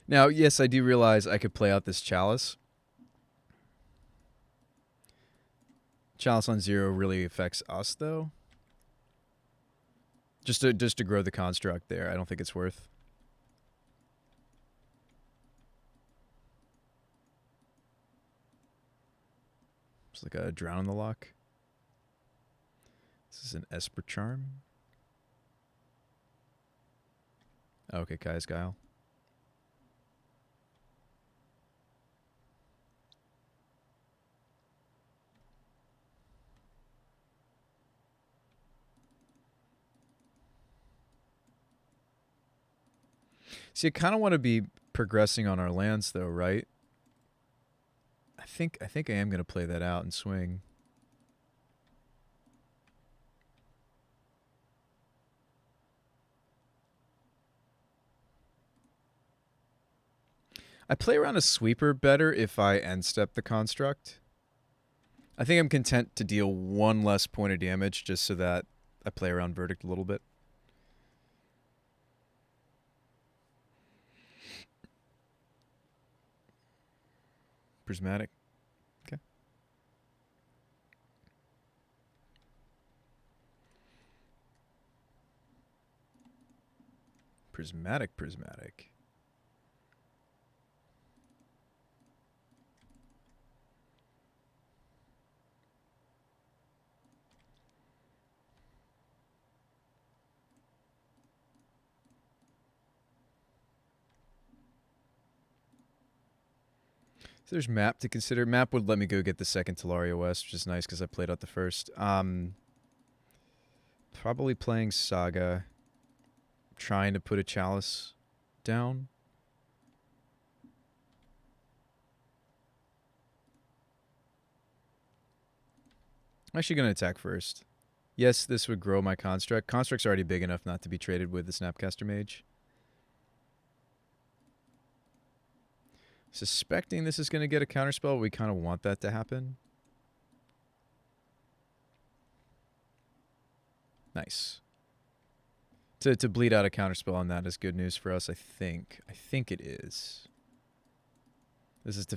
Now, yes, I do realize I could play out this Chalice. Chalice on 0 really affects us, though. Just to grow the construct there. I don't think it's worth. It's like a Drown in the Lock. This is an Esper Charm. Okay, Kai's Guile. See, I kind of want to be progressing on our lands, though, right? I think I am going to play that out and swing. I play around a sweeper better if I end step the construct. I think I'm content to deal one less point of damage just so that I play around Verdict a little bit. Prismatic. Okay. Prismatic. So there's map to consider. Map would let me go get the second Talaria West, which is nice because I played out the first. Probably playing Saga. Trying to put a Chalice down. I'm actually going to attack first. Yes, this would grow my construct. Construct's already big enough not to be traded with the Snapcaster Mage. Suspecting this is going to get a counterspell, we kind of want that to happen. Nice. To bleed out a counterspell on that is good news for us, I think. I think it is. This is to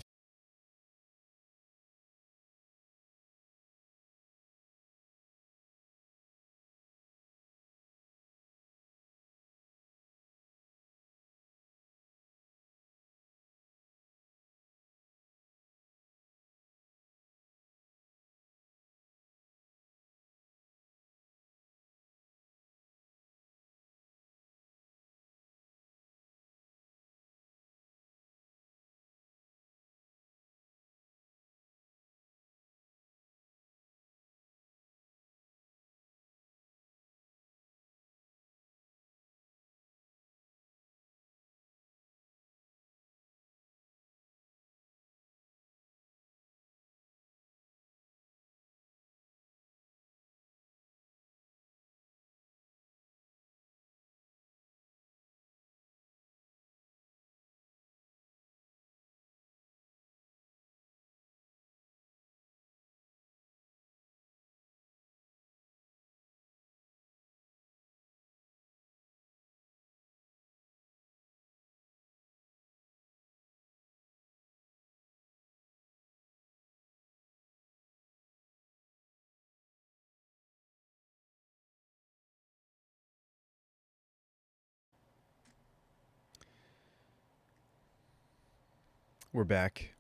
We're back.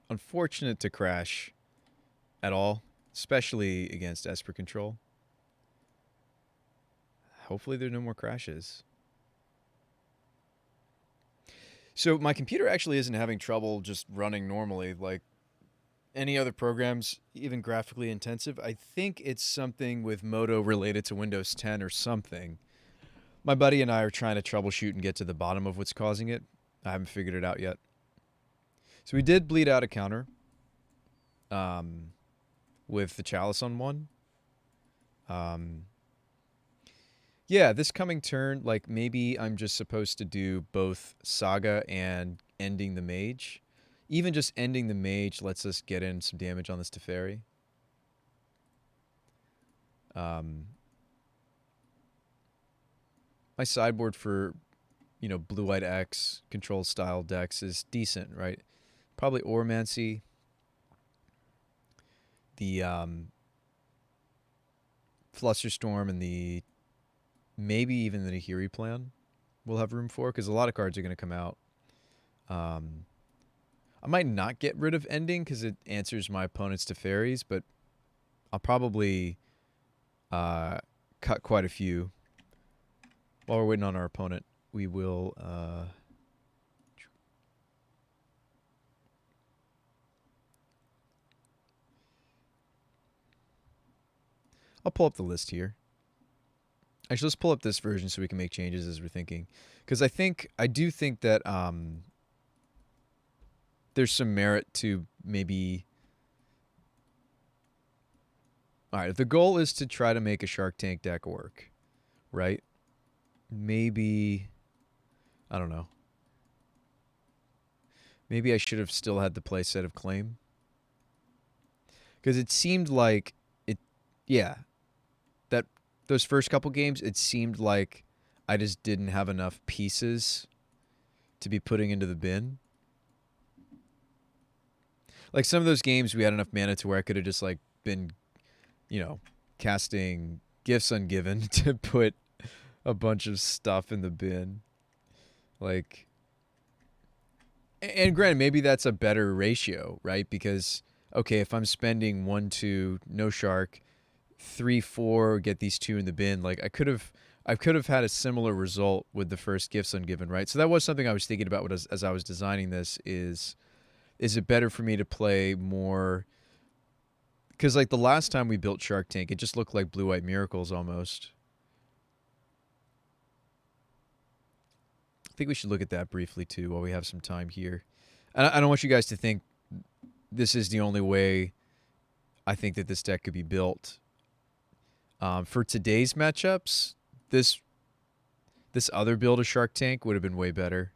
Unfortunate to crash at all, especially against Esper Control. Hopefully there are no more crashes. So my computer actually isn't having trouble just running normally like any other programs, even graphically intensive. I think it's something with Moto related to Windows 10 or something. My buddy and I are trying to troubleshoot and get to the bottom of what's causing it. I haven't figured it out yet. So we did bleed out a counter with the Chalice on one. Yeah, this coming turn, like maybe I'm just supposed to do both Saga and ending the mage. Even just ending the mage lets us get in some damage on this Teferi. My sideboard for, you know, blue-white X control style decks is decent, right? Probably Oromancy. The Flusterstorm and the maybe even the Nahiri plan we'll have room for, because a lot of cards are going to come out. I might not get rid of Ending because it answers my opponent's Teferis, but I'll probably cut quite a few. While we're waiting on our opponent, we will... I'll pull up the list here. Actually, let's pull up this version so we can make changes as we're thinking. Because I do think that there's some merit to maybe... Alright, if the goal is to try to make a Sharktank deck work, right? Maybe... I don't know. Maybe I should have still had the playset of Claim. Because it seemed like... Yeah. Those first couple games, it seemed like I just didn't have enough pieces to be putting into the bin. Like some of those games, we had enough mana to where I could have just like been, you know, casting Gifts Ungiven to put a bunch of stuff in the bin. Like, and granted, maybe that's a better ratio, right? Because, okay, if I'm spending 1-2, no Shark, 3-4, get these 2 in the bin. Like I could have had a similar result with the first Gifts Ungiven, right? So that was something I was thinking about as I was designing this. Is it better for me to play more? Because like the last time we built Shark Tank, it just looked like Blue-White Miracles almost. I think we should look at that briefly too while we have some time here. And I don't want you guys to think this is the only way I think that this deck could be built. For today's matchups, this other build of Shark Tank would have been way better.